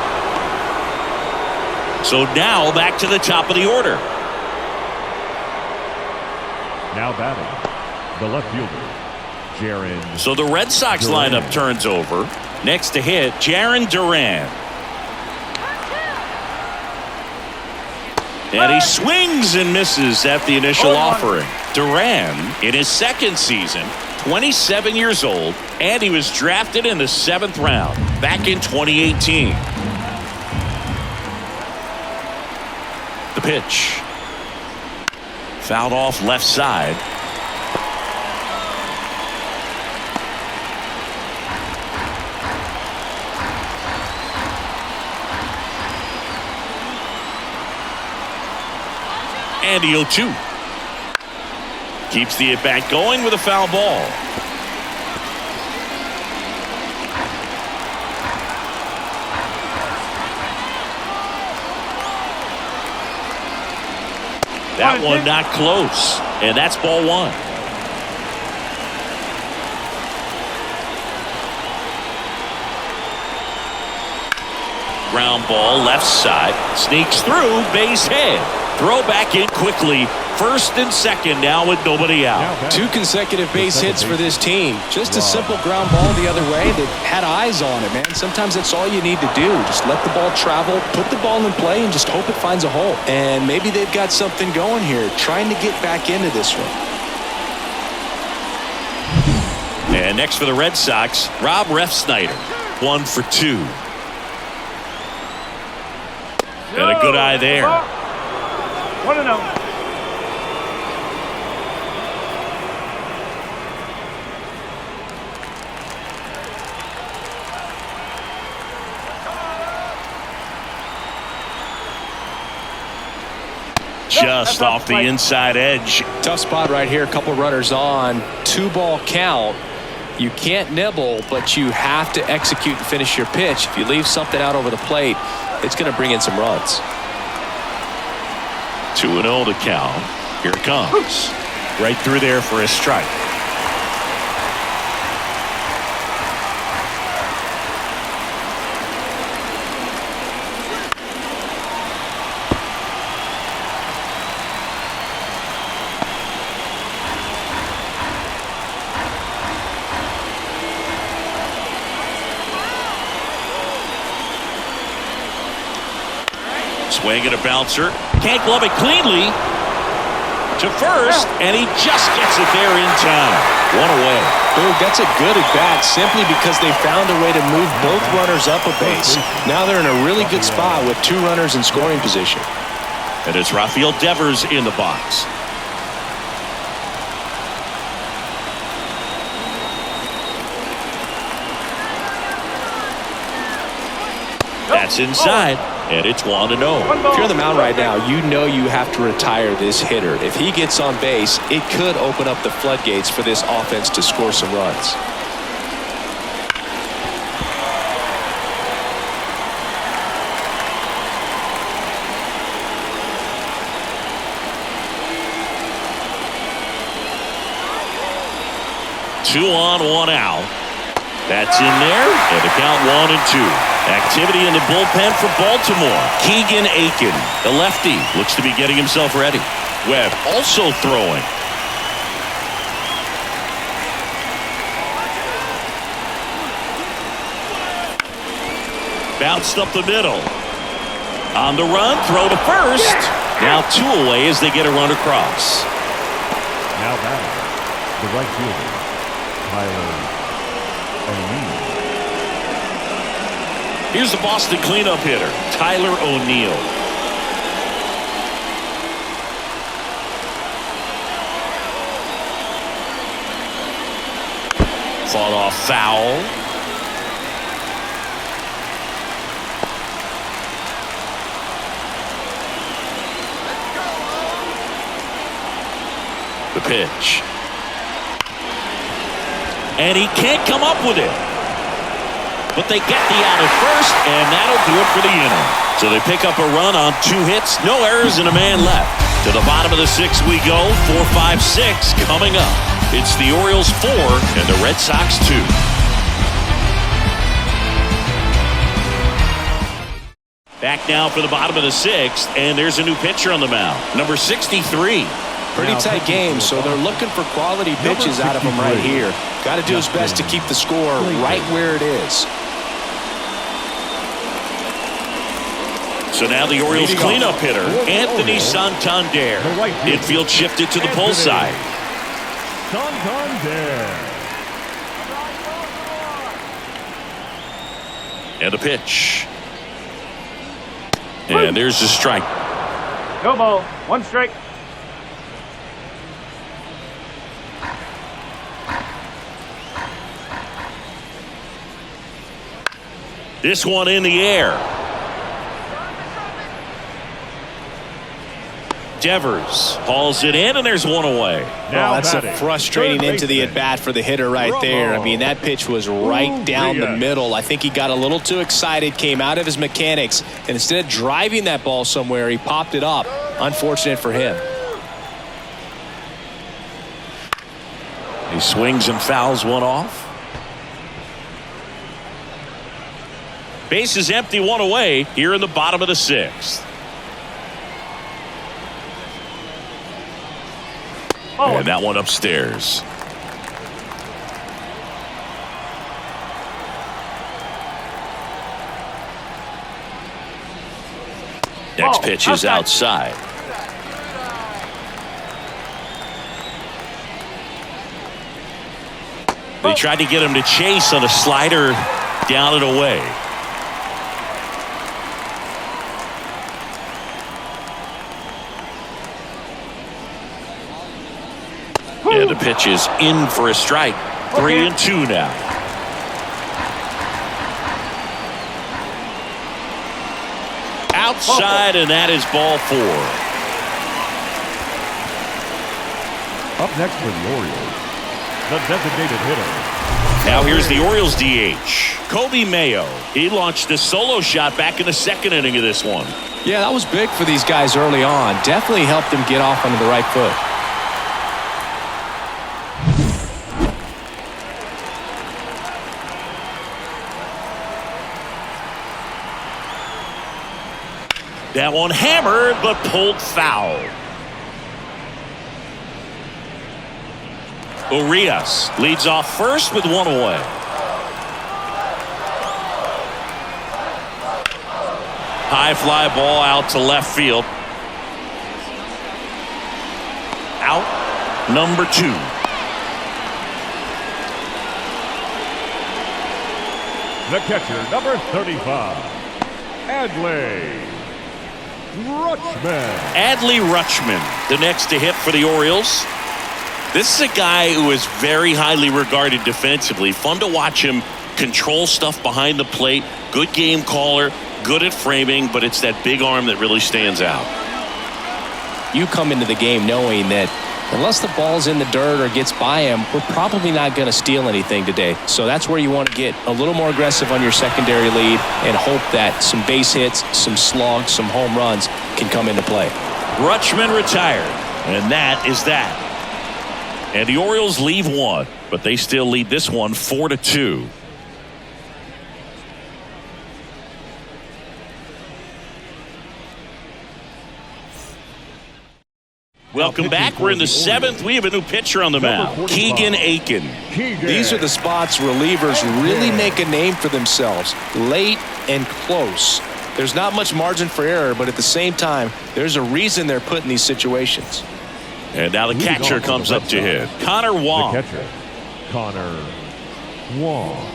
So now back to the top of the order. Now batting, the left fielder, Jarren. So the Red Sox lineup turns over. Next to hit, Jarren Duran. And he swings and misses at the initial offering. Duran, in his 2nd season, 27 years old, and he was drafted in the 7th round back in 2018. The pitch. Fouled off left side. And the 0-2. Keeps the at-bat going with a foul ball. That one not close. And that's ball 1. Ground ball left side. Sneaks through, base hit. Throw back in quickly. First and second now with nobody out. 2 consecutive base hits for this team. Just a simple ground ball the other way that had eyes on it, man. Sometimes that's all you need to do. Just let the ball travel, put the ball in play, and just hope it finds a hole. And maybe they've got something going here, trying to get back into this one. And next for the Red Sox, Rob Refsnyder. 1 for 2. And a good eye there. 1-0. Just off the inside edge. Tough spot right here. A couple runners on. 2-ball count. You can't nibble, but you have to execute and finish your pitch. If you leave something out over the plate, it's going to bring in some runs. 2-0 to count. Here it comes. Right through there for a strike. Swing and a bouncer. Can't glove it cleanly. To first, and he just gets it there in time. 1 away. Boog, that's a good at bat simply because they found a way to move both runners up a base. Now they're in a really good spot with 2 runners in scoring position. And it's Rafael Devers in the box. That's inside. And it's 1-0. If you're on the mound right now, you know you have to retire this hitter. If he gets on base, it could open up the floodgates for this offense to score some runs. Two on, 1 out. That's in there, and the count 1-2. Activity in the bullpen for Baltimore. Keegan Aiken, the lefty, looks to be getting himself ready. Webb also throwing. Bounced up the middle. On the run, throw to first. Now 2 away as they get a run across. Now batting, the right fielder, Tyler O'Neill. Here's the Boston cleanup hitter, Tyler O'Neill. Fought off foul. The pitch. And he can't come up with it. But they get the out at first, and that'll do it for the inning. So they pick up a run on 2 hits, no errors, and a man left. To the bottom of the 6th we go. 4, 5, 6 coming up. It's the Orioles 4 and the Red Sox 2. Back now for the bottom of the 6th, and there's a new pitcher on the mound. Number 63. Pretty tight game, so they're looking for quality pitches out of him right here. Got to do his best to keep the score right where it is. So now the Orioles cleanup hitter, Anthony Santander. Infield shifted to the pull side. Santander. And a pitch. And there's the strike. No ball. 1 strike. This one in the air. Devers hauls it in, and there's 1 away. Well, that's a frustrating into the at-bat for the hitter right there. I mean, that pitch was right down the middle. I think he got a little too excited, came out of his mechanics, and instead of driving that ball somewhere, he popped it up. Unfortunate for him. He swings and fouls 1 off. Base is empty, 1 away here in the bottom of the 6th. And that one upstairs. Next pitch is outside. They tried to get him to chase on a slider down and away. And the pitch is in for a strike. 3-2 now. Outside, and that is ball 4. Up next for the Orioles, the designated hitter. Now here's the Orioles DH, Kobe Mayo. He launched a solo shot back in the second inning of this one. Yeah, that was big for these guys early on. Definitely helped them get off onto the right foot. That one hammered, but pulled foul. Urias leads off first with one away. High fly ball out to left field. Out number 2. The catcher, number 35, Adley Rutschman. Adley Rutschman, the next to hit for the Orioles. This is a guy who is very highly regarded defensively. Fun to watch him control stuff behind the plate. Good game caller, good at framing, but it's that big arm that really stands out. You come into the game knowing that unless the ball's in the dirt or gets by him, we're probably not going to steal anything today. So that's where you want to get a little more aggressive on your secondary lead and hope that some base hits, some slugs, some home runs can come into play. Rutschman retired, and that is that. And the Orioles leave one, but they still lead this one 4-2. Welcome back. We're in the 7th. We have a new pitcher on the mound, Keegan Aiken. These are the spots relievers really make a name for themselves, late and close. There's not much margin for error, but at the same time, there's a reason they're put in these situations. And now the catcher comes up to hit, Connor Wong. The catcher, Connor Wong.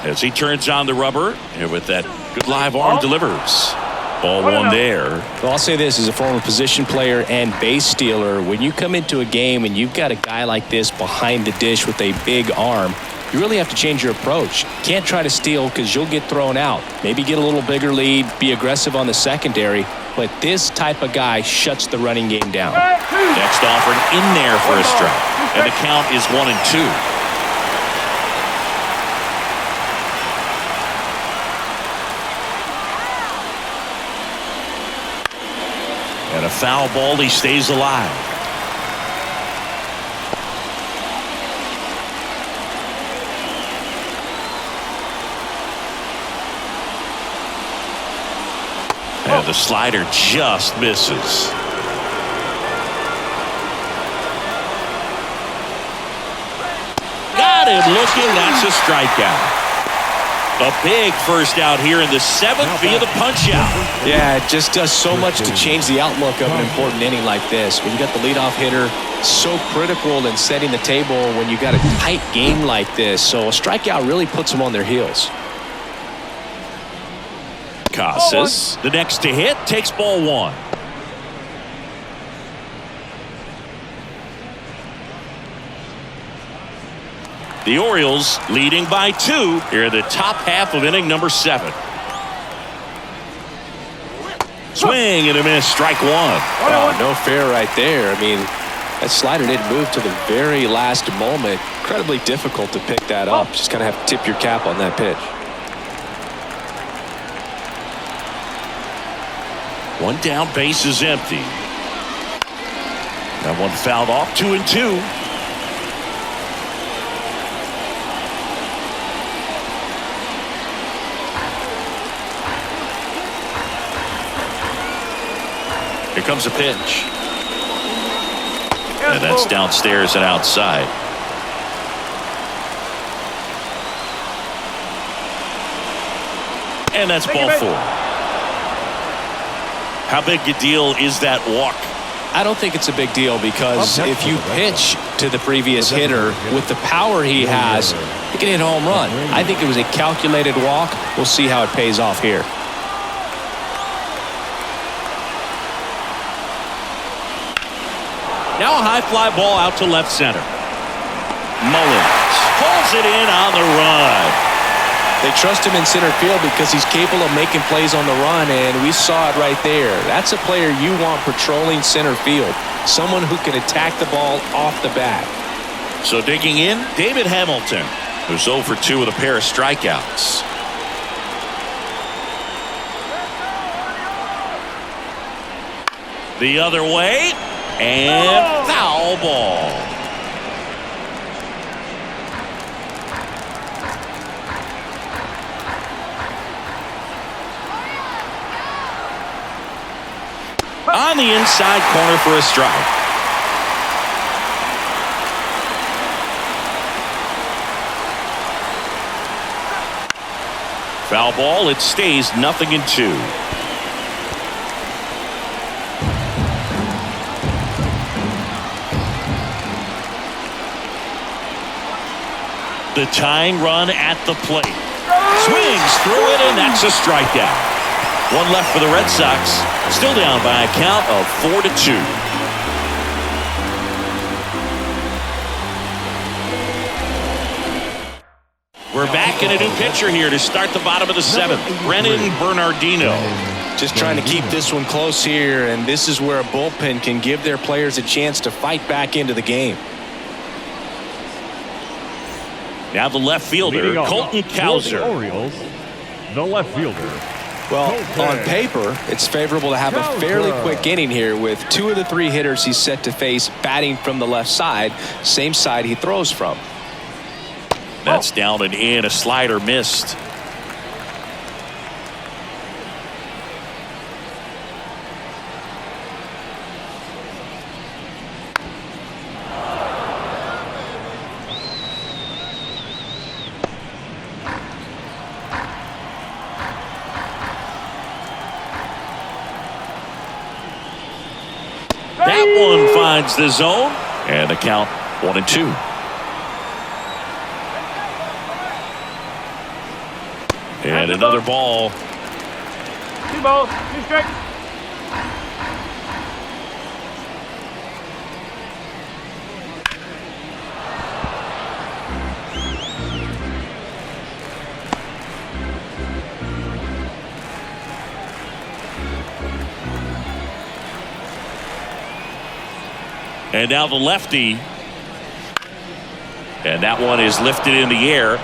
As he turns on the rubber, and with that good live arm delivers. Ball 1 there. Well, I'll say this as a former position player and base stealer, when you come into a game and you've got a guy like this behind the dish with a big arm, you really have to change your approach. Can't try to steal because you'll get thrown out. Maybe get a little bigger lead, be aggressive on the secondary, but this type of guy shuts the running game down. Next offering in there for a strike, and the count is 1-2. And a foul ball, he stays alive. And the slider just misses. Got him looking. That's a strikeout. A big first out here in the 7th via the punch out. Yeah, it just does so much to change the outlook of an important inning like this. When you got the leadoff hitter, so critical in setting the table when you got a tight game like this. So a strikeout really puts them on their heels. Casas, the next to hit, takes ball 1. The Orioles leading by 2 here in the top half of inning number 7. Swing and a miss, strike 1. Oh, no fair right there. I mean, that slider didn't move to the very last moment. Incredibly difficult to pick that up. Just kind of have to tip your cap on that pitch. One down, base is empty. That one fouled off, 2-2. Here comes a pitch. And that's downstairs and outside. And that's ball 4. How big a deal is that walk? I don't think it's a big deal because if you pitch to the previous hitter with the power he has, he can hit a home run. I think it was a calculated walk. We'll see how it pays off here. Now a high fly ball out to left center. Mullins pulls it in on the run. They trust him in center field because he's capable of making plays on the run, and we saw it right there. That's a player you want patrolling center field, someone who can attack the ball off the bat. So digging in, David Hamilton, who's 0 for 2 with a pair of strikeouts. The other way, and foul ball. On the inside corner for a strike. Foul ball. It stays 0-2. The tying run at the plate. Swings through it, and that's a strikeout. One left for the Red Sox. Still down by a count of 4-2. We're back in a new pitcher here to start the bottom of the 7th. Brennan Bernardino. Just trying to keep this one close here, and this is where a bullpen can give their players a chance to fight back into the game. Now the left fielder, Colton Cowser. The Orioles, the left fielder. Well, on paper, it's favorable to have a fairly quick inning here with 2 of the 3 hitters he's set to face batting from the left side, same side he throws from. That's down and in. A slider missed. That one finds the zone, and the count 1-2. And another ball. 2 balls, 2 strikes. And now the lefty. And that one is lifted in the air.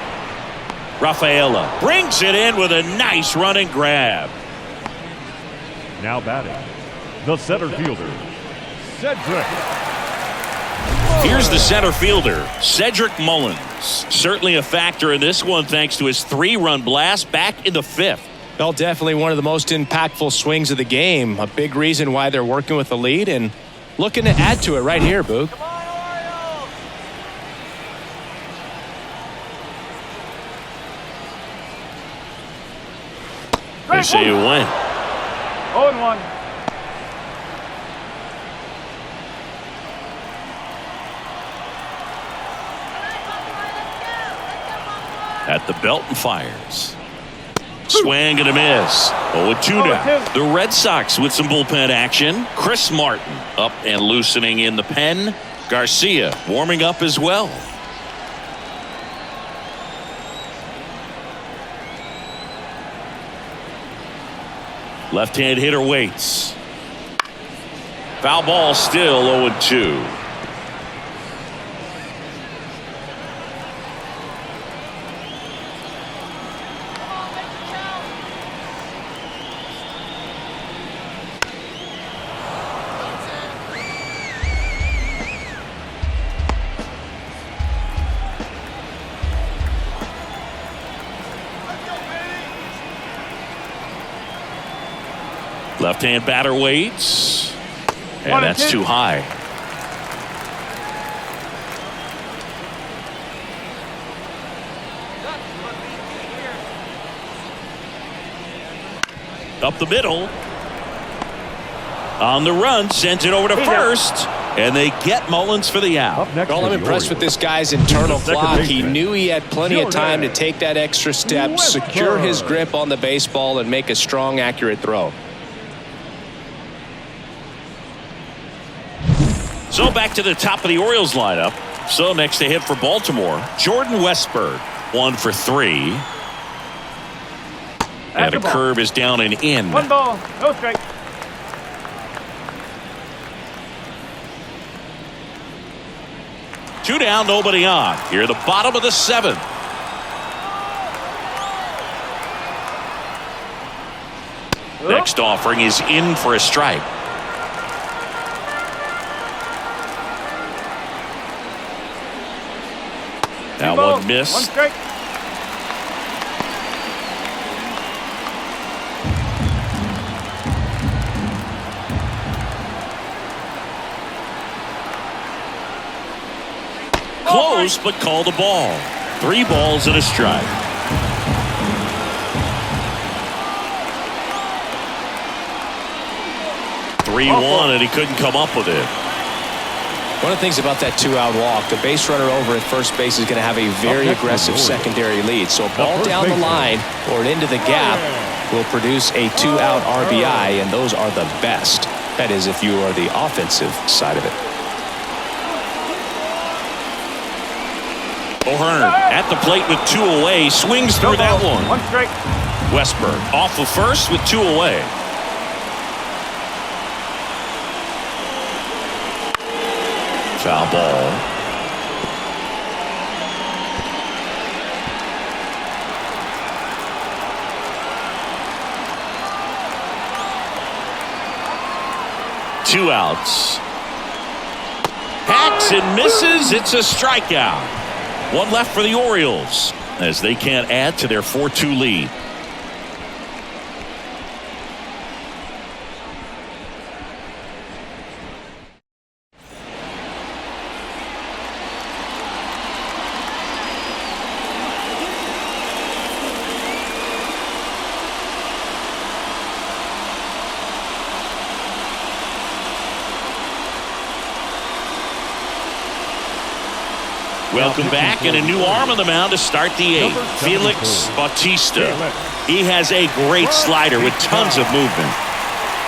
Rafaela brings it in with a nice running grab. Now batting, the center fielder, Cedric. Here's the center fielder, Cedric Mullins. Certainly a factor in this one thanks to his 3-run blast back in the 5th. Well, definitely one of the most impactful swings of the game. A big reason why they're working with the lead and looking to add to it right here, Boog. They say you win. 0-1. At the belt and fires. Swing and a miss. 0-2 now. The Red Sox with some bullpen action. Chris Martin up and loosening in the pen. Garcia warming up as well. Left-hand hitter waits. Foul ball, still 0-2. Left-hand batter waits. And that's too high. Up the middle. On the run, sends it over to first. And they get Mullins for the out. Well, I'm impressed with this guy's internal clock. He knew he had plenty of time to take that extra step, secure his grip on the baseball, and make a strong, accurate throw. So back to the top of the Orioles lineup. So next they hit for Baltimore. Jordan Westburg, 1 for 3. And a curve is down and in. 1 ball, no strike. Two down, nobody on. Here at the bottom of the 7th. Next offering is in for a strike. Now one miss. 1 strike. Close, but called a ball. 3 balls and a strike. Three one, and he couldn't come up with it. One of the things about that 2-out walk, the base runner over at first base is going to have a very aggressive secondary lead. So a ball down the line or into the gap will produce a 2-out RBI, and those are the best. That is, if you are the offensive side of it. O'Hearn at the plate with 2 away, swings through that one. 1 strike. Westburg off of first with 2 away. Foul ball. Two outs. Hacks and misses. It's a strikeout. 1 left for the Orioles as they can't add to their 4-2 lead. Welcome back, and a new arm on the mound to start the 8th. Felix Bautista. He has a great slider with tons of movement.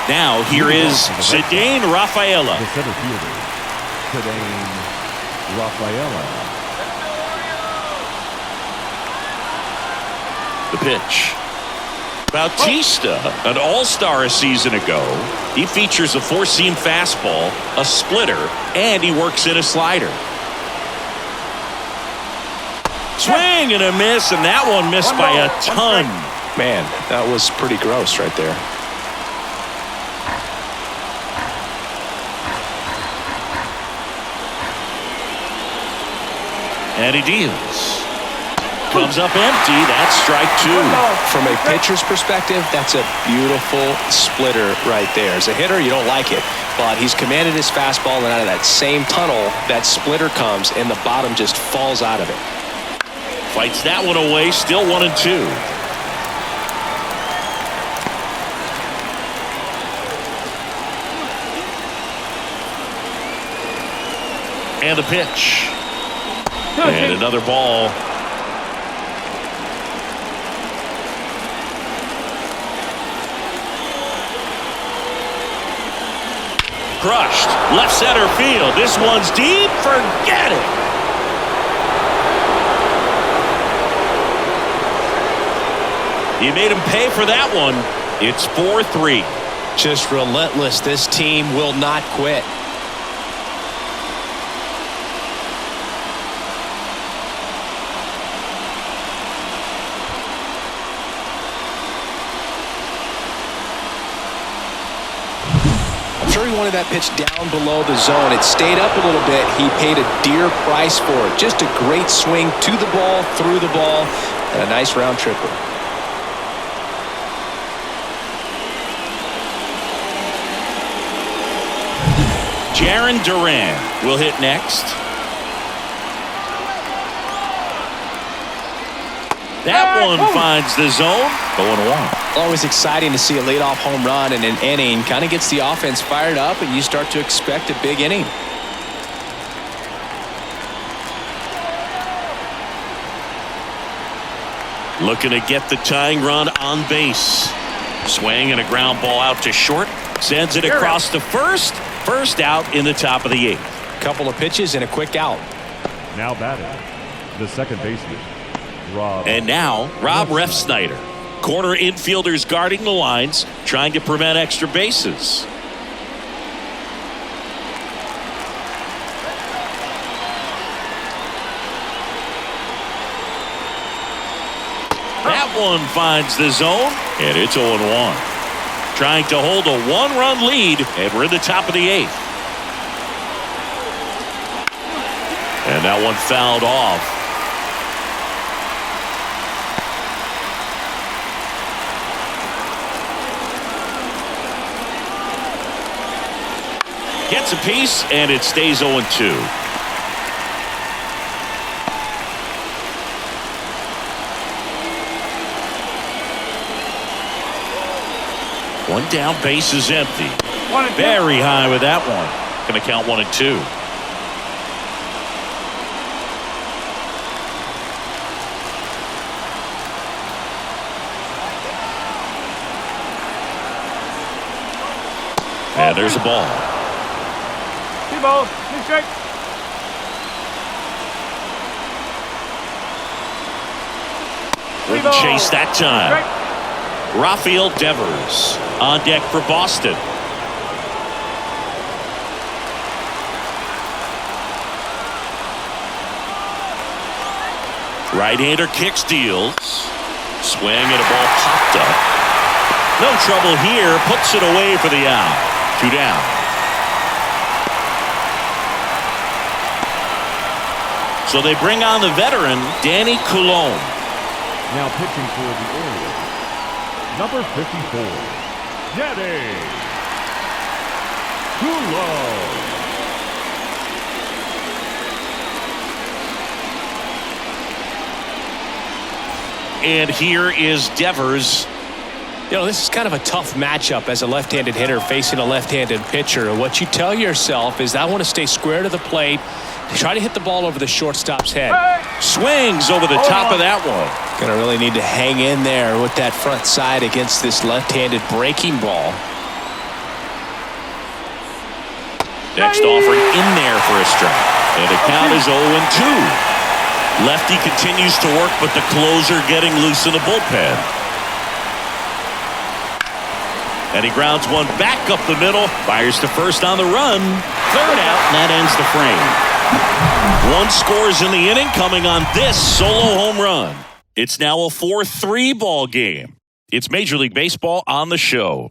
Now here is Zidane Rafaela. The center fielder, Zidane Rafaela. The pitch. Bautista, an all-star a season ago. He features a 4-seam fastball, a splitter, and he works in a slider. Swing and a miss, and that one missed by a ton. Man, that was pretty gross right there. And he deals. Comes up empty. That's strike 2. From a pitcher's perspective, that's a beautiful splitter right there. As a hitter, you don't like it, but he's commanded his fastball, and out of that same tunnel, that splitter comes, and the bottom just falls out of it. Fights that one away, still 1-2. And the pitch. And another ball. Crushed. Left center field. This one's deep. Forget it. He made him pay for that one. It's 4-3. Just relentless. This team will not quit. I'm sure he wanted that pitch down below the zone. It stayed up a little bit. He paid a dear price for it. Just a great swing to the ball, through the ball, and a nice round tripper. Jaron Duran will hit next. That one finds the zone. 0-1. Always exciting to see a leadoff home run in an inning. Kind of gets the offense fired up, and you start to expect a big inning. Looking to get the tying run on base. Swing and a ground ball out to short. Sends it across to first. First out in the top of the 8th. Couple of pitches and a quick out. Now batting, the second baseman, Rob. And now, Rob Refsnyder. Corner infielders guarding the lines, trying to prevent extra bases. That one finds the zone, and it's 0-1. Trying to hold a 1-run lead, and we're in the top of the 8th. And that one fouled off. Gets a piece, and it stays 0-2. One down, base is empty. Very high with that one. Going to count 1-2. And there's a ball. 2 balls, 2 strikes. Wouldn't chase that time. Rafael Devers on deck for Boston. Right-hander kicks, deals. Swing and a ball popped up. No trouble here. Puts it away for the out. 2 down. So they bring on the veteran, Danny Coulombe. Now pitching for the Orioles, number 54, Danny Coulombe. And here is Devers. You know, this is kind of a tough matchup as a left-handed hitter facing a left-handed pitcher. What you tell yourself is, I want to stay square to the plate, try to hit the ball over the shortstop's head. Swings over the top of that one. Gonna really need to hang in there with that front side against this left-handed breaking ball. Next offering in there for a strike. And the count is 0-2. Lefty continues to work, but the closer getting loose in the bullpen. And he grounds one back up the middle. Fires to first on the run. 3rd out, and that ends the frame. 1 scores in the inning, coming on this solo home run. It's now a 4-3 ball game. It's Major League Baseball on the show.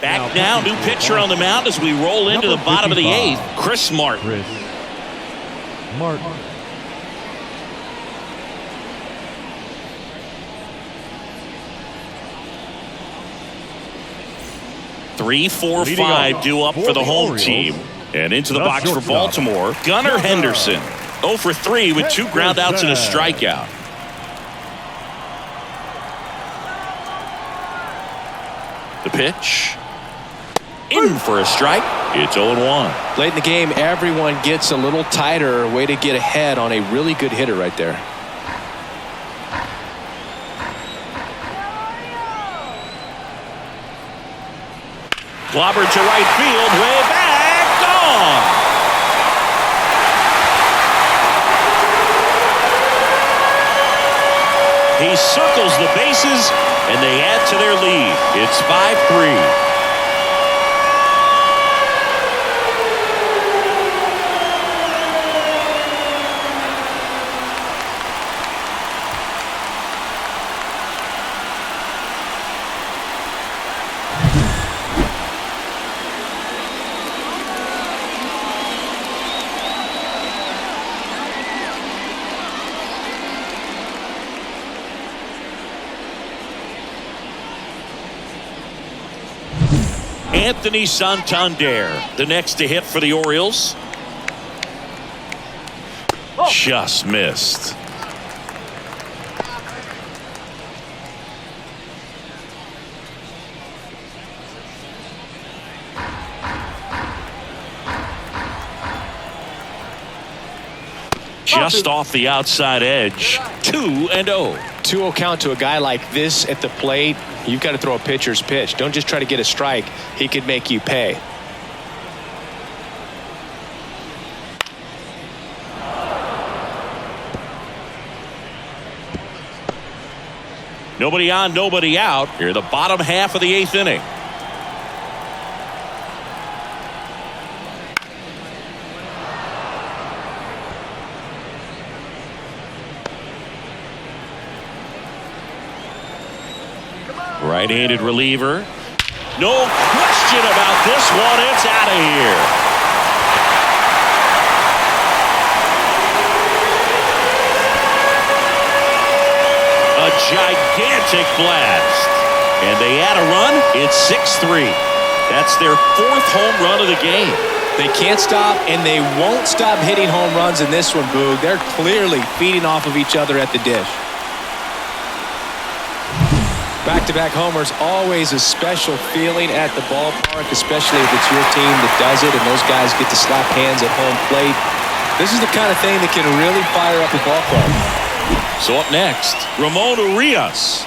Back now, new pitcher on the mound as we roll into the bottom of the 8th. Chris Martin. Martin. 3-4-5 due up for the home team. And into the box for Baltimore, Gunnar Henderson. 0 for 3 with 2 groundouts and a strikeout. The pitch. In for a strike. It's 0-1. Late in the game, everyone gets a little tighter. Way to get ahead on a really good hitter right there. Clobbered to right field, way back, gone. He circles the bases, and they add to their lead. It's 5-3. Anthony Santander, the next to hit for the Orioles. Just missed. Just off the outside edge. 2-0. 2-0 count to a guy like this at the plate. You've got to throw a pitcher's pitch. Don't just try to get a strike. He could make you pay. Nobody on, nobody out. Here, the bottom half of the 8th inning. Right-handed reliever. No question about this one. It's out of here. A gigantic blast. And they add a run. It's 6-3. That's their 4th home run of the game. They can't stop, and they won't stop hitting home runs in this one, Boog. They're clearly feeding off of each other at the dish. Back-to-back homers, always a special feeling at the ballpark, especially if it's your team that does it and those guys get to slap hands at home plate. This is the kind of thing that can really fire up a ball club. So up next, Ramon Urias.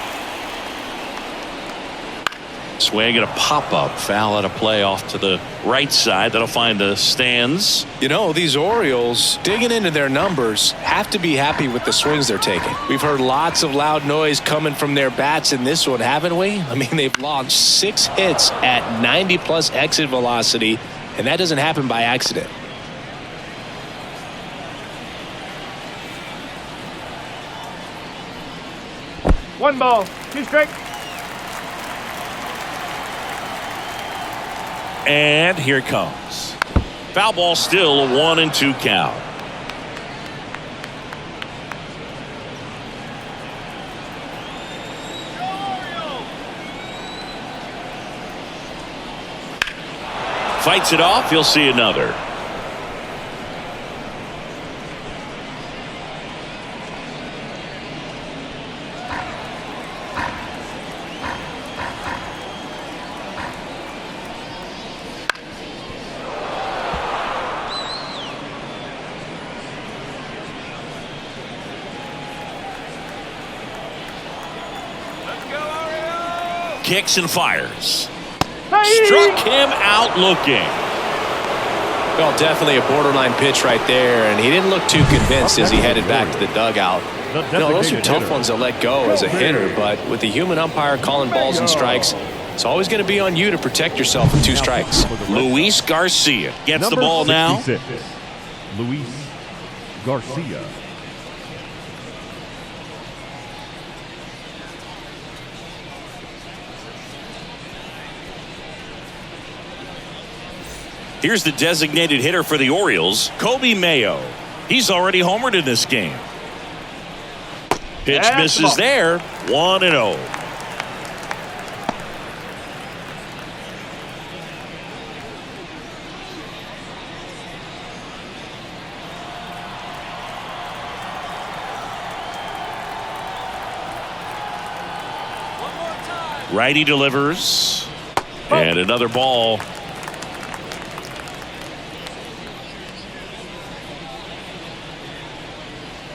Swing and a pop-up. Foul out of play off to the right side. That'll find the stands. You know, these Orioles, digging into their numbers, have to be happy with the swings they're taking. We've heard lots of loud noise coming from their bats in this one, haven't we? I mean, they've launched 6 hits at 90-plus exit velocity, and that doesn't happen by accident. One ball. 2 strike. And here it comes. Foul ball still, a 1-2 count. Fights it off. You'll see another. Kicks and fires. Struck him out looking. Well, definitely a borderline pitch right there, and he didn't look too convinced as he headed back to the dugout. No, those are tough ones to let go as a hitter, but with the human umpire calling balls and strikes, it's always going to be on you to protect yourself with 2 strikes. Luis Garcia gets the ball now. Luis Garcia. Here's the designated hitter for the Orioles, Kobe Mayo. He's already homered in this game. Pitch misses there. 1-0. Righty delivers. And another ball.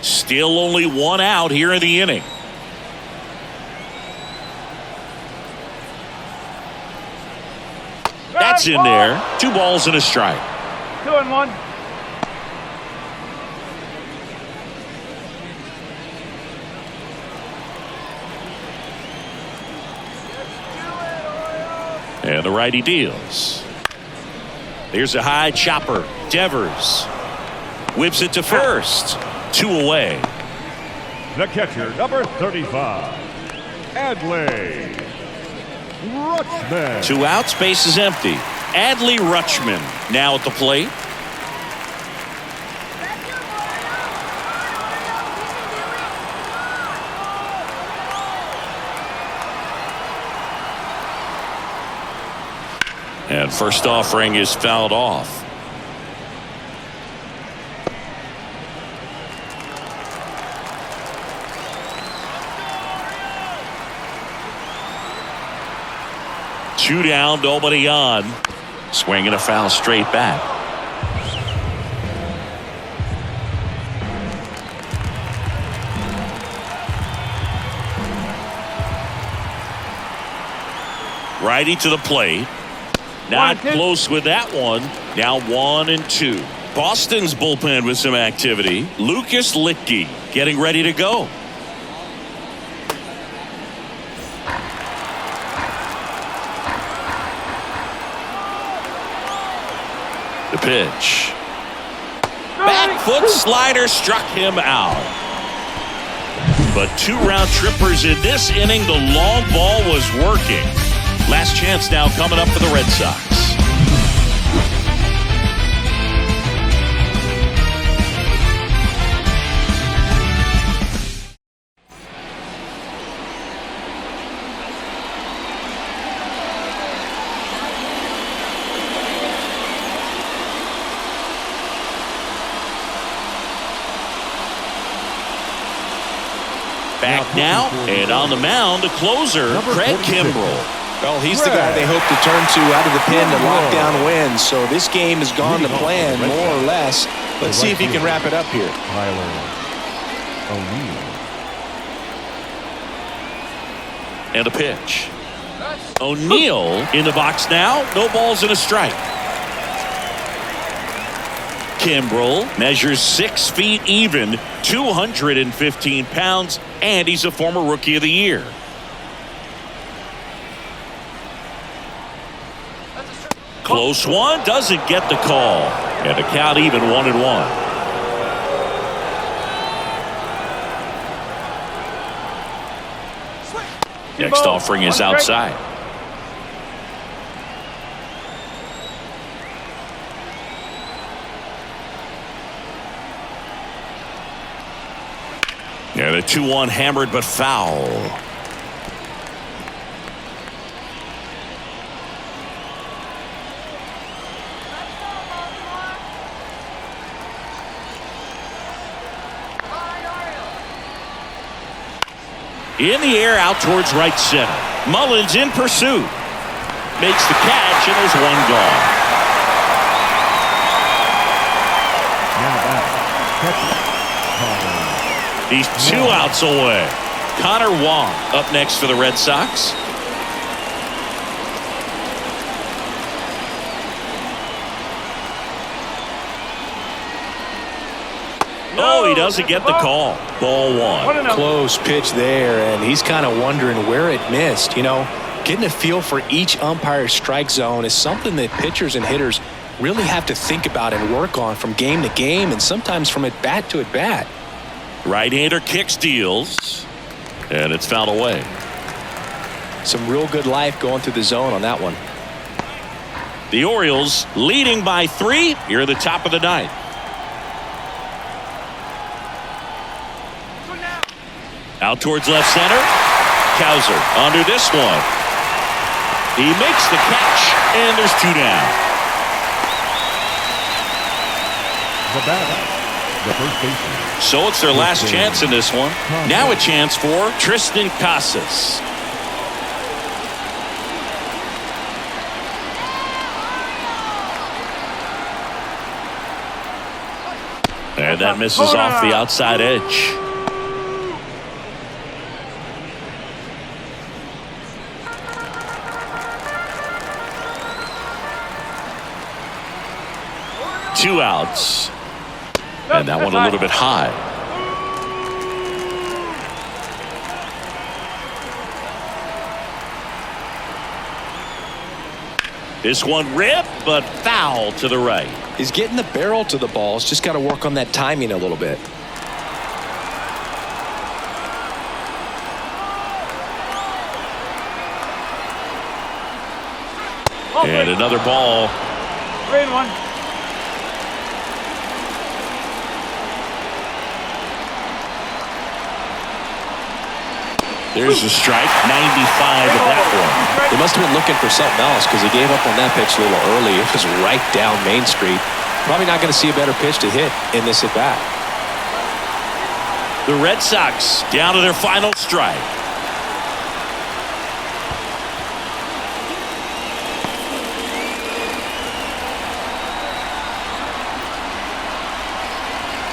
Still only 1 out here in the inning. That's in there. 2 balls and a strike. 2-1. And the righty deals. Here's a high chopper. Devers whips it to first. 2 away. The catcher, number 35, Adley Rutschman. 2 outs, base is empty. Adley Rutschman now at the plate. And first offering is fouled off. Two down, nobody on. Swinging a foul straight back. Righty to the plate. Not close with that one. Now 1-2. Boston's bullpen with some activity. Lucas Littke getting ready to go. The pitch. Back foot slider struck him out. But two round trippers in this inning. The long ball was working. Last chance now coming up for the Red Sox. Back now, and on the mound, the closer, Craig Kimbrell. Well, he's the guy they hope to turn to out of the pen to lock down wins. So this game has gone to plan, more or less. Let's see if he can wrap it up here. And a pitch. O'Neill in the box now. No balls and a strike. Kimbrell measures 6 feet even, 215 pounds, and he's a former Rookie of the Year. Close one, doesn't get the call. And the count even 1-1. Next offering is outside. And a 2-1 hammered but foul. In the air out towards right center. Mullins in pursuit. Makes the catch, and there's one gone. He's 2 outs away. Connor Wong up next for the Red Sox. Oh, he doesn't get the call. Ball 1. Close pitch there, and he's kind of wondering where it missed. You know, getting a feel for each umpire's strike zone is something that pitchers and hitters really have to think about and work on from game to game, and sometimes from at bat to at bat. Right-hander kicks, deals, and it's fouled away. Some real good life going through the zone on that one. The Orioles leading by 3 here at the top of the 9th. Out towards left center. Cowser under this one. He makes the catch, and there's 2 down. The batter, the first baseman. So it's their last chance in this one. Now a chance for Tristan Casas. And that misses off the outside edge. Two outs. And that one a little bit high. This one ripped, but foul to the right. He's getting the barrel to the ball. He's just got to work on that timing a little bit. And another ball. 3-1. There's a strike. 95 of that one. He must have been looking for something else because he gave up on that pitch a little early. It was right down Main Street. Probably not going to see a better pitch to hit in this at bat. The Red Sox down to their final strike.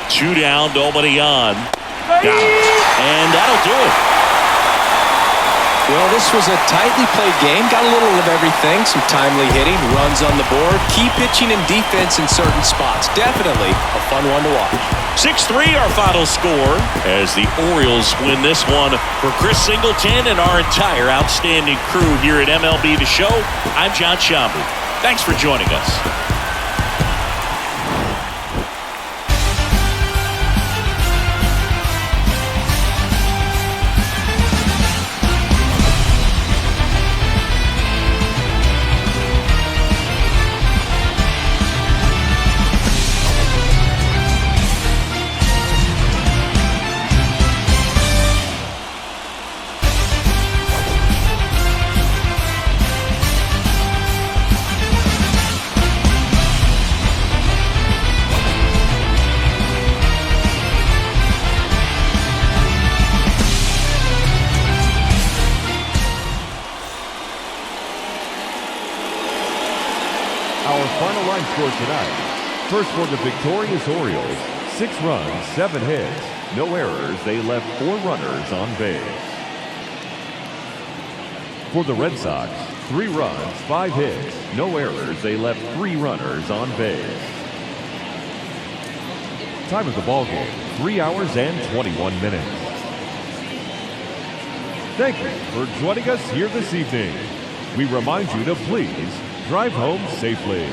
Two down, nobody on. Got it. And that'll do it. Well, this was a tightly played game. Got a little of everything. Some timely hitting, runs on the board, key pitching and defense in certain spots. Definitely a fun one to watch. 6-3 our final score as the Orioles win this one. For Chris Singleton and our entire outstanding crew here at MLB The Show, I'm John Shambu. Thanks for joining us. Our final line score tonight. First for the victorious Orioles, 6 runs, 7 hits, no errors. They left 4 runners on base. For the Red Sox, 3 runs, 5 hits, no errors. They left 3 runners on base. Time of the ball game, 3 hours and 21 minutes. Thank you for joining us here this evening. We remind you to please drive home safely.